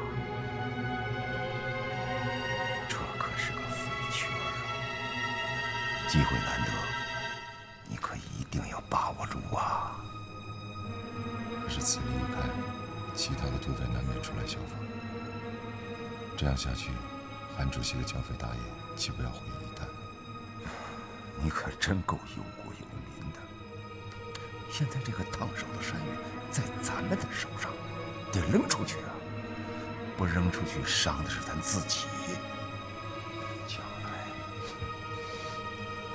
这可是个废圈啊！机会难得，你可一定要把握住啊！可是此例一开，其他的土匪难免出来效仿。这样下去，韩主席的剿匪大业岂不要毁于一旦？你可真够忧国忧民的。现在这个烫手的山芋在咱们的手上，得扔出去啊！不扔出去，伤的是咱自己。将来，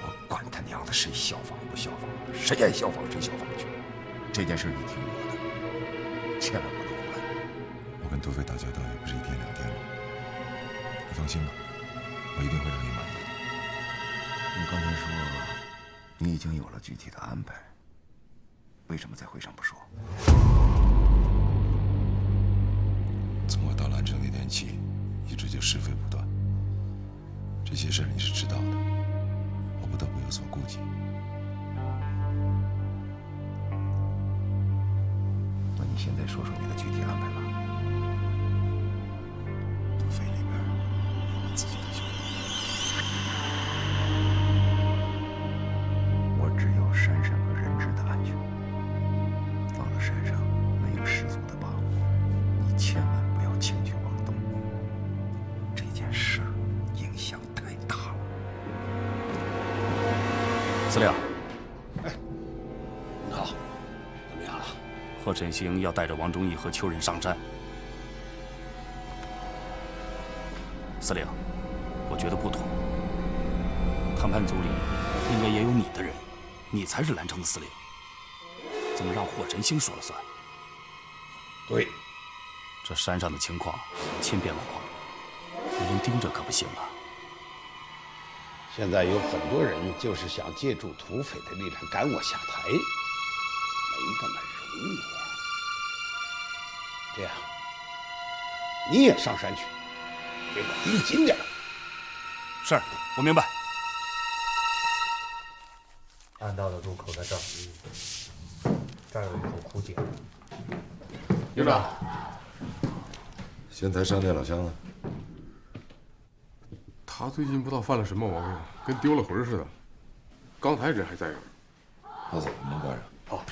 我管他娘的谁效仿不效仿，谁爱效仿谁效仿去。这件事你听我的，千万不能胡来。我跟土匪打交道也不是一天两天了。你放心吧，我一定会让你满意的。你刚才说你已经有了具体的安排，为什么在会上不说？从我到兰城那天起，一直就是非不断。这些事你是知道的，我不得不有所顾忌。那你现在说说你的具体安排吧。土匪里边有我自己的兄弟，我只要珊珊和人质的安全。到了山上没有十足的把握，你千万不要轻举妄动。这件事影响太大了。司令，哎，你好，怎么样了？贺振兴要带着王忠义和邱仁上山。司令，我觉得不妥。谈判组里应该也有你的人，你才是兰城的司令。怎么让霍振兴说了算？对，这山上的情况千变万化，有人盯着可不行啊。现在有很多人就是想借助土匪的力量赶我下台，没那么容易。这样，你也上山去，给我盯紧点。是，我明白。暗道的入口在这儿，这儿有一口枯井。营长，仙台山那老乡呢？他最近不知道犯了什么毛病，跟丢了魂似的。刚才人还在这儿。好，门关上。好。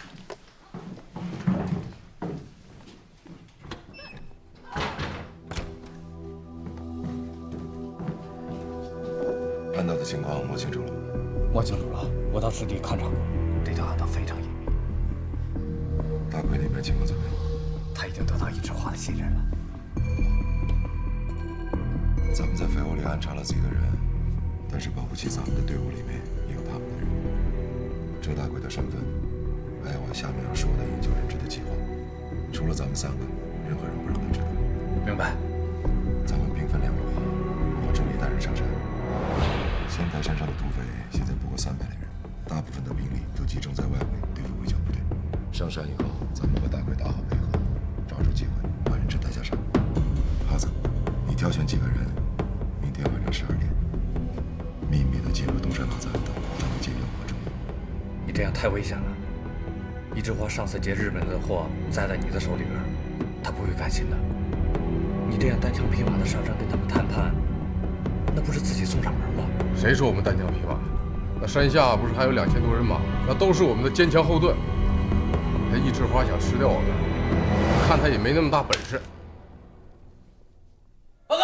暗道的情况摸清楚了吗？摸清楚了，我到实地勘察过，这条暗道非常隐秘。大奎那边情况怎么样？他已经得到一枝花的信任了。咱们在绯窝里安插了自己的人，但是保不齐咱们的队伍里面也有他们的人。这大奎的身份，还有我下面要说的营救人质的计划，除了咱们3个，任何人不让他知道。明白。咱们兵分2路，我忠义带人上山。仙台山上的土匪现在不过300来人，大部分的兵力都集中在外围对付围剿部队。上山以后，咱们和大奎打好配合，抓住机会把人质带下山。哈子，你挑选几个人，明天晚上12点，秘密的进入东山马子暗道，让你解救我忠义。你这样太危险了。一枝花上次劫日本的货栽在你的手里边，他不会甘心的。你这样单枪匹马的上山跟他们谈判，那不是自己送上门吗？谁说我们单枪匹马？那山下不是还有2000多人马？那都是我们的坚强后盾。他一枝花想吃掉我们，看他也没那么大本事。报告。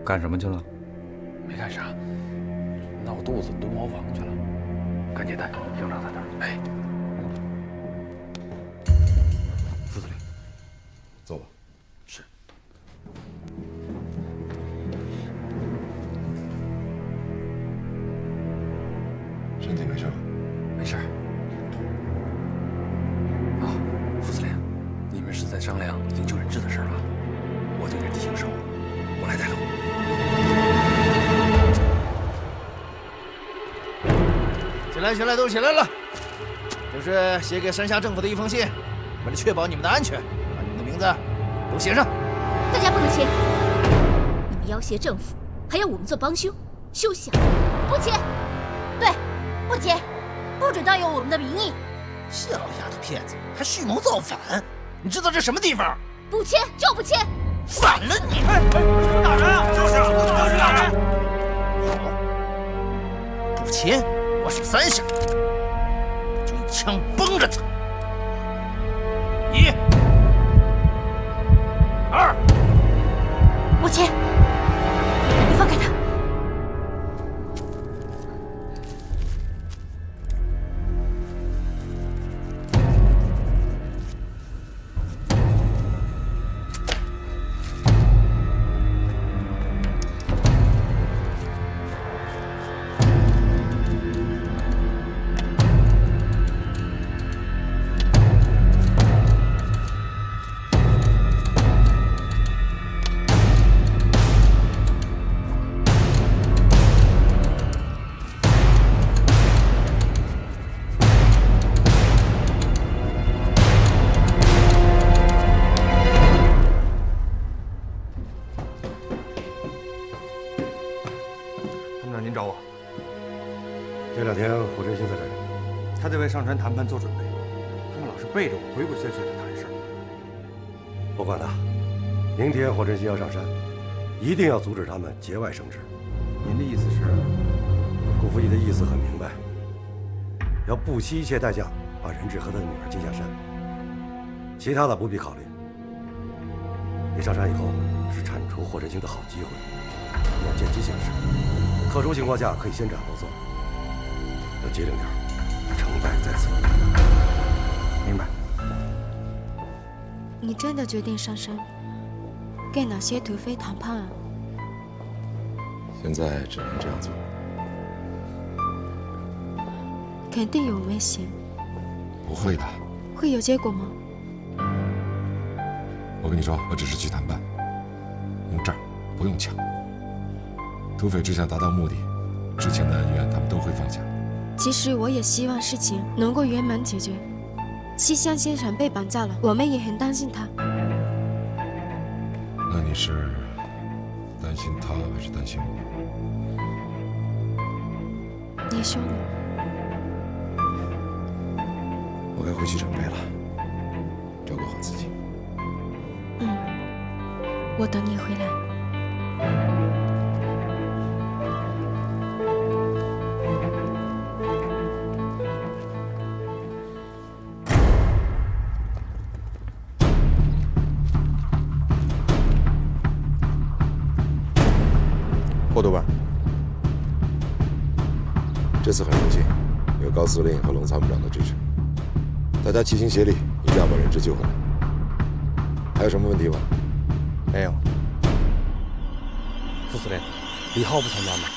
干什么去了？没干啥，闹肚子蹲茅房去了，赶紧带，营长在那儿。哎，副司令，走吧。是。身体没事吧？没事。啊，副司令，你们是在商量营救人质的事吧？我对着地形手，我来带路。起来，都起来了！这是写给山下政府的一封信，为了确保你们的安全，把你们的名字都写上。大家不能签，你们要挟政府，还要我们做帮凶，休想！不签。对，不签，不准盗用我们的名义。这老丫头片子还蓄谋造反，你知道这什么地方？不签就不签。反了你！哎，你怎么打人啊？就是打人！好，不签。我是3下，就一枪崩着他。1、2，我签，你放开他。您找我？这2天火振兴在这里，他在为上山谈判做准备。他们老是背着我鬼鬼祟祟的谈事儿。不管他，明天火振兴要上山，一定要阻止他们节外生枝。您的意思是？顾福义的意思很明白，要不惜一切代价把人质和他的女儿接下山，其他的不必考虑。你上山以后是铲除火振兴的好机会，你要见机行事。特殊情况下可以先斩后奏，要机灵点，成败在此。明白。你真的决定上山跟那些土匪谈判啊？现在只能这样做。肯定有危险。不会的。会有结果吗？我跟你说，我只是去谈判，用这儿不用抢。土匪只想达到目的，之前的恩怨他们都会放下。其实我也希望事情能够圆满解决。西乡先生被绑架了，我们也很担心他。那你是担心他还是担心我？你说呢？我该回去准备了，照顾好自己。我等你回来。霍督办，这次很荣幸有高司令和龙参谋长的支持，大家齐心协力，一定要把人质救回来。还有什么问题吗？没有。副司令，李浩不参加吗？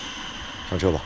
上车吧。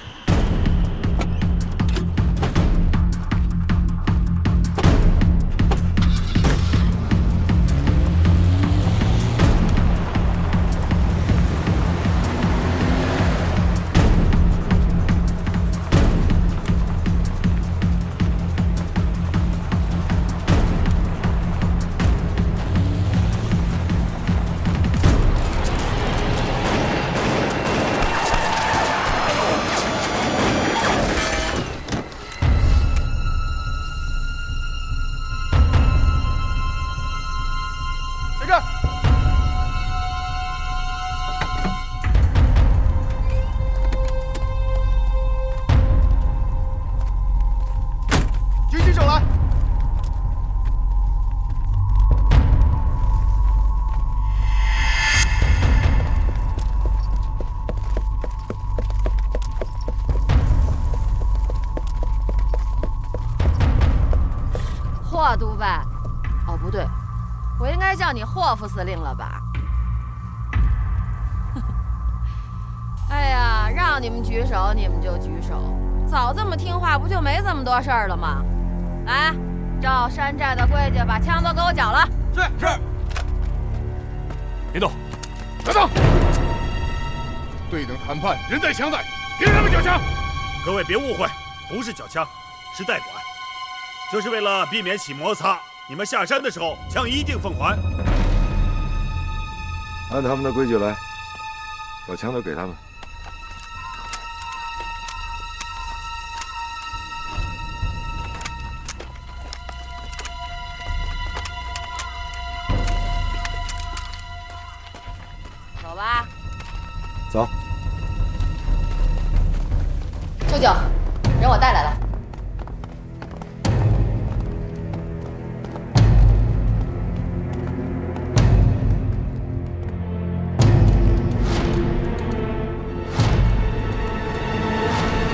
霍督办？哦，不对，我应该叫你霍副司令了吧？哎呀，让你们举手你们就举手，早这么听话不就没这么多事儿了吗？来，照山寨的规矩，把枪都给我缴了。是。别动，等等。对等谈判，人在枪在，凭什么缴枪？各位别误会，不是缴枪，是代管，这是为了避免起摩擦。你们下山的时候，枪一定奉还。按他们的规矩来，把枪都给他们。走吧。走。舅舅，人我带来了。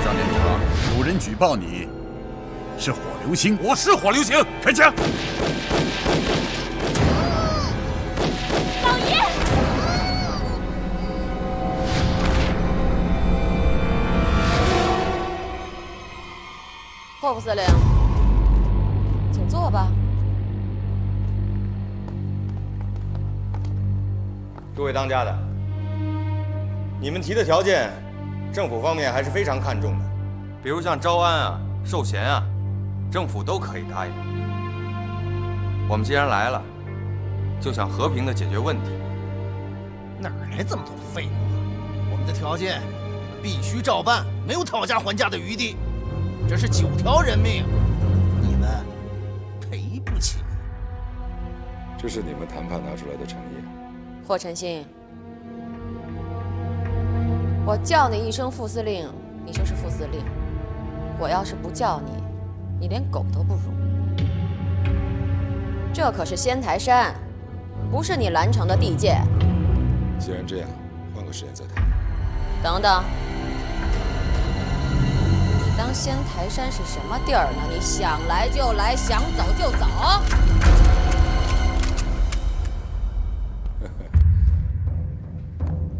张连长，有人举报你是火流星。我是火流星，开枪！老爷。霍副司令，请坐吧。诸位当家的，你们提的条件，政府方面还是非常看重的，比如像招安啊、授衔啊，政府都可以答应。我们既然来了，就想和平的解决问题。哪来这么多的废物啊？我们的条件必须照办，没有讨价还价的余地。这是9条人命，你们赔不起。这是你们谈判拿出来的诚意。霍晨星，我叫你一声副司令，你就是副司令；我要是不叫你，你连狗都不如。这可是仙台山，不是你兰城的地界。既然这样，换个时间再谈。等等。当仙台山是什么地儿呢？你想来就来，想走就走。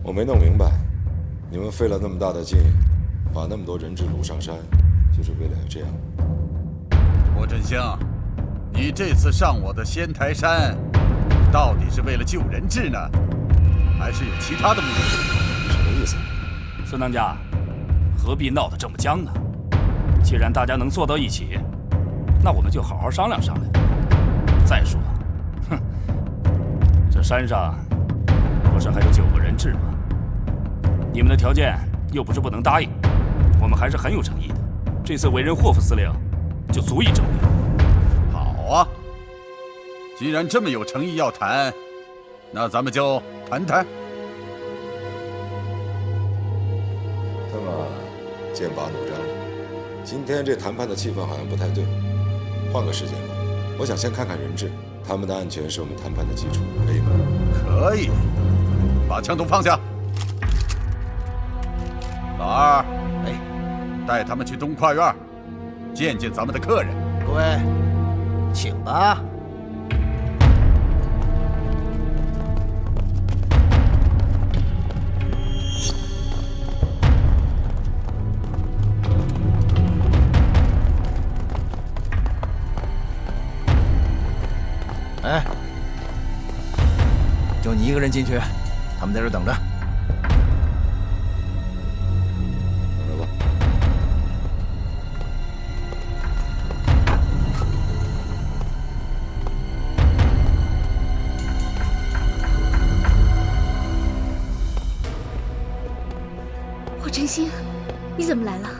我没弄明白，你们费了那么大的劲，把那么多人质掳上山，就是为了这样？霍振兴，你这次上我的仙台山，到底是为了救人质呢，还是有其他的目的？什么意思？孙当家，何必闹得这么僵呢？既然大家能坐到一起，那我们就好好商量商量。再说，这山上不是还有9个人质吗？你们的条件又不是不能答应，我们还是很有诚意的。这次委任霍副司令，就足以证明。好啊，既然这么有诚意要谈，那咱们就谈谈。他们剑拔弩张。今天这谈判的气氛好像不太对，换个时间吧。我想先看看人质，他们的安全是我们谈判的基础，可以吗？可以，把枪都放下。老二，带他们去东跨院，见见咱们的客人。各位，请吧。哎，就你一个人进去，他们在这等着。来吧。霍晨星，你怎么来了？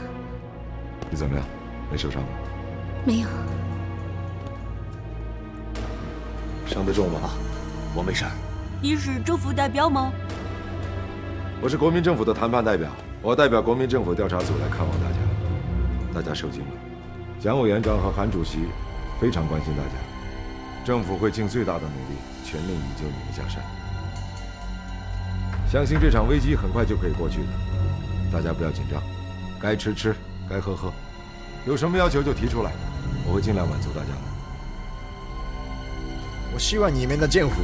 你怎么样？没受伤吧？没有。伤得重吗？我没事。你是政府代表吗？我是国民政府的谈判代表，我代表国民政府调查组来看望大家。大家受惊了，蒋委员长和韩主席非常关心大家，政府会尽最大的努力，全力营救你们下山。相信这场危机很快就可以过去的，大家不要紧张，该吃吃，该喝喝，有什么要求就提出来，我会尽量满足大家的。我希望你们的政府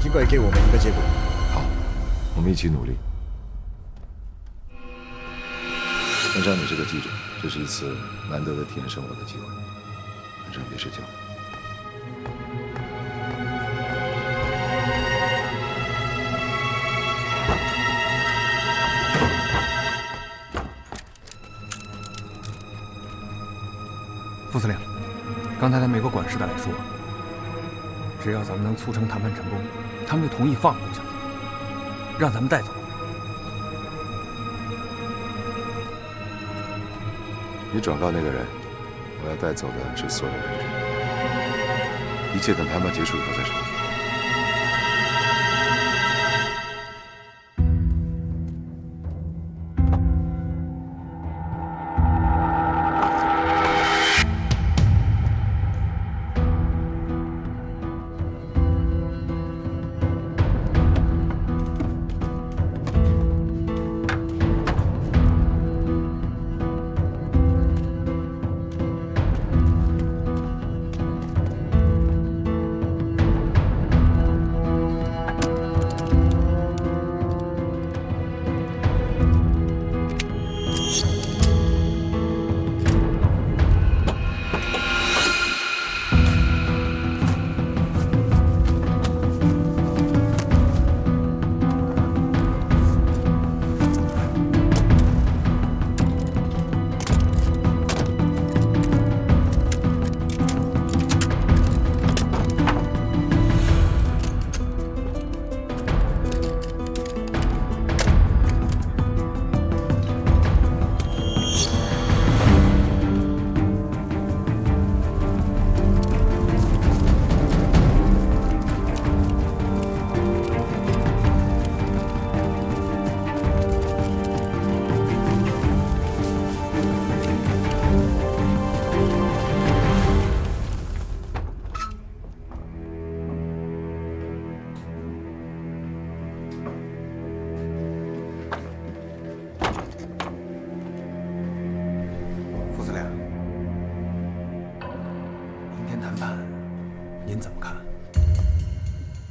尽快给我们一个结果。好，我们一起努力。山上，你是个记者，这是一次难得的体验生活的机会，晚上别睡觉。副司令，刚才那美国管事的来说，只要咱们能促成谈判成功，他们就同意放陆小姐，让咱们带走。你转告那个人，我要带走的是所有人质，一切等谈判结束以后再说。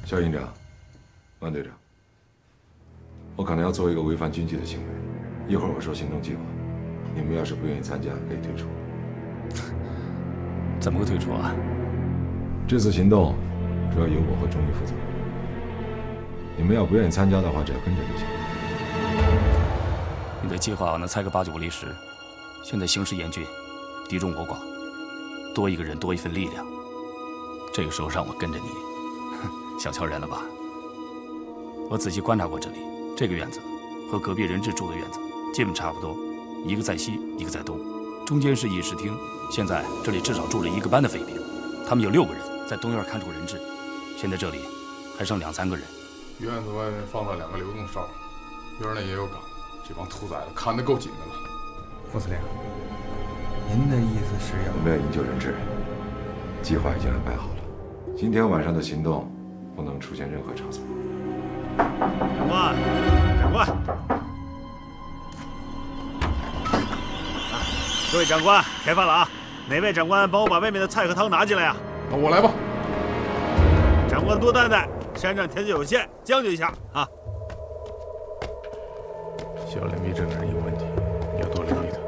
肖营长，万队长，我可能要做一个违反军纪的行为。一会儿我说行动计划，你们要是不愿意参加，可以退出。怎么个退出啊？这次行动主要由我和钟毅负责。你们要不愿意参加的话，只要跟着就行。你的计划我能猜个8、9不离10。现在形势严峻，敌众我寡，多一个人多一份力量。这个时候让我跟着你，小瞧人了吧？我仔细观察过这里，这个院子和隔壁人质住的院子基本差不多，一个在西，一个在东，中间是议事厅。现在这里至少住了1个班的匪兵，他们有6个人在东院看守人质，现在这里还剩2、3个人。院子外面放了2个流动哨，院内也有岗，这帮兔崽子看得够紧的了。副司令，您的意思是要我们要营救人质，计划已经安排好了。今天晚上的行动不能出现任何差错。长官，长官，各位长官，开饭了啊！哪位长官帮我把外面的菜和汤拿进来啊？那我来吧。长官多担待，山上条件有限，将就一下啊。小脸皮这个人有问题，你要多留意他。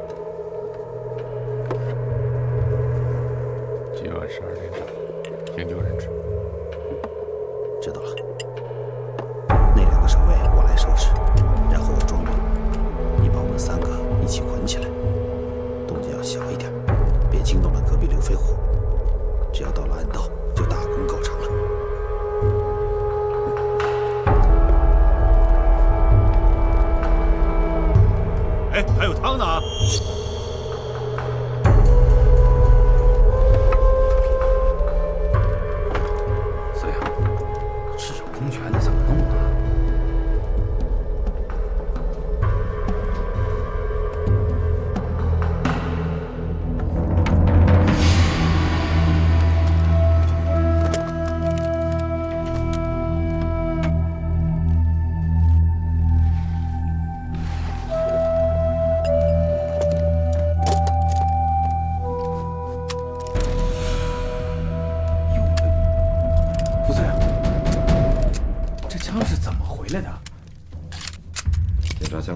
今晚12点整，营救人质。知道了。那2个守卫我来收拾，然后我中用，你把我们3个一起捆起来，动静要小一点，别惊动了隔壁刘飞虎。只要到了暗道，就大功告成了。哎，还有汤呢啊！司令，赤手空拳的怎么弄啊？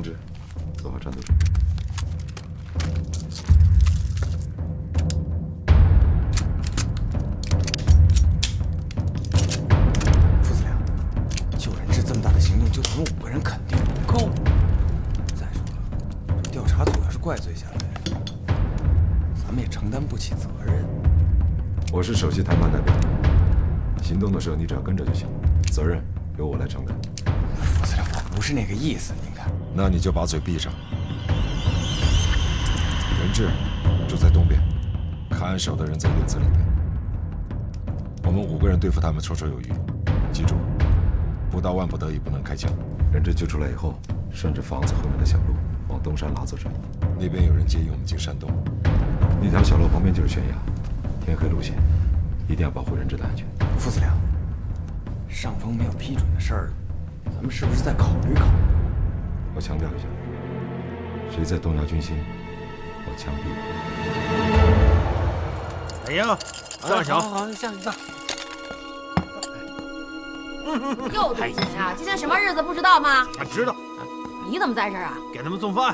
枪支，做好战斗准备。副司令，救人质这么大的行动，就咱们5个人肯定不够。再说了，这调查组要是怪罪下来，咱们也承担不起责任。我是首席谈判代表，行动的时候你只要跟着就行，责任由我来承担。副司令，我不是那个意思，您看。那你就把嘴闭上。人质住在东边，看守的人在院子里面。我们5个人对付他们绰绰有余。记住，不到万不得已不能开枪。人质救出来以后，顺着房子后面的小路往东山拉走转。那边有人接应我们进山洞，那条小路旁边就是悬崖，天黑路线，一定要保护人质的安全。副司令，上峰没有批准的事儿，咱们是不是再考虑考虑？我强调一下，谁再动摇军心，我枪毙。哎呀，上小，好，上。又赌钱啊！今天什么日子不知道吗？我知道。你怎么在这儿啊？给他们送饭。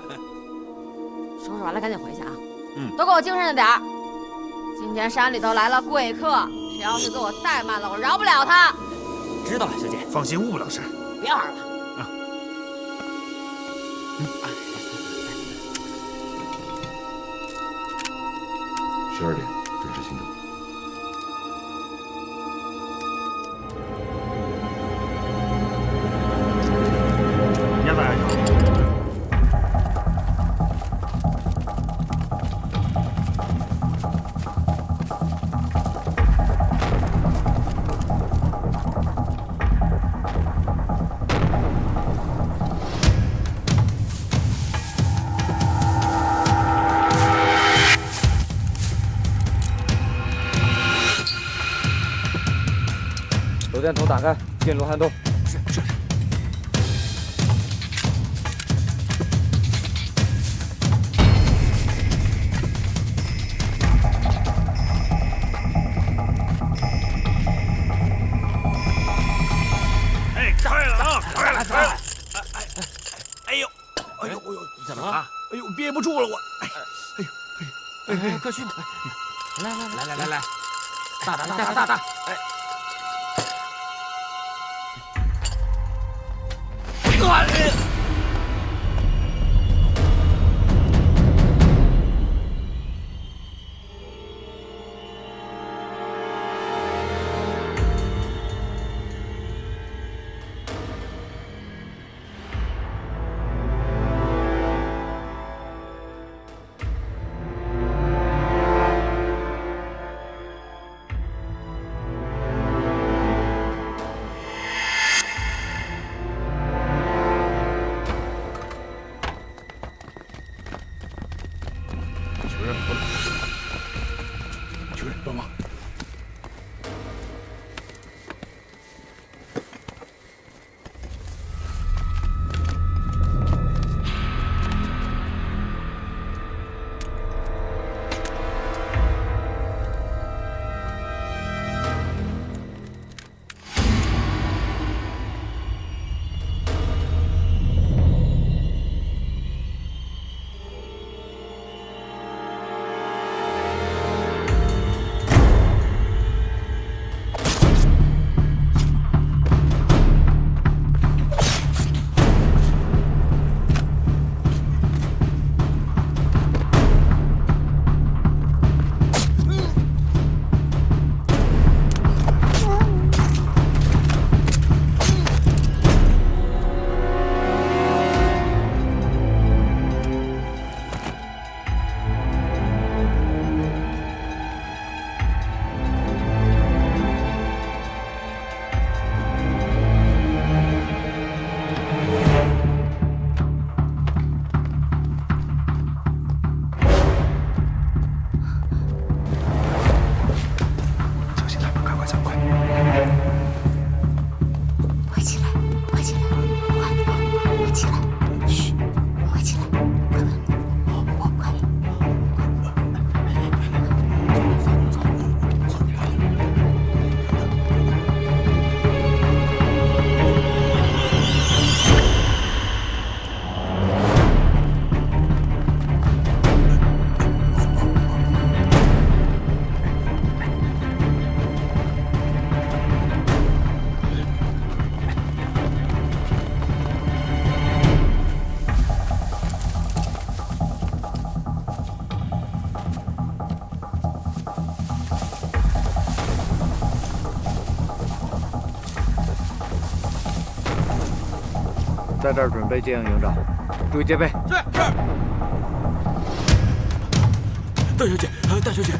收拾完了赶紧回去啊！都给我精神着点儿。今天山里头来了贵客，谁要是给我怠慢了，我饶不了他。知道了，小姐。放心，误不了事。别玩了。12点准时行动。别再挨吵。手电筒打开，进入涵洞。是。哎，快了啊！快了！哎呦，怎么了？哎呦，憋不住了我！哎，快去！来，大！哎。求人帮忙！在这儿准备接应营长，注意戒备。是。大小姐，大小姐，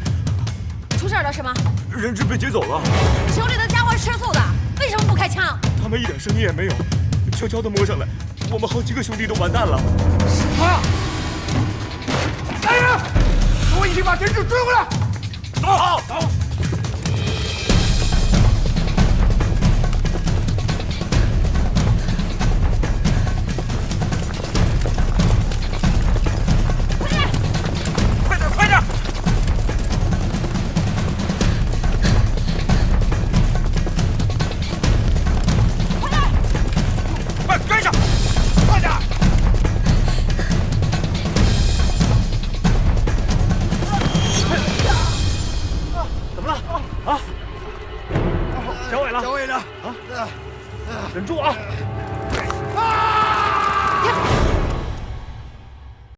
出事了是吗？人质被劫走了。手里的家伙是吃素的，为什么不开枪？他们一点声音也没有，悄悄地摸上来，我们好几个兄弟都完蛋了。啊！来人，跟我一起把人质追回来！走，好，走。忍住啊！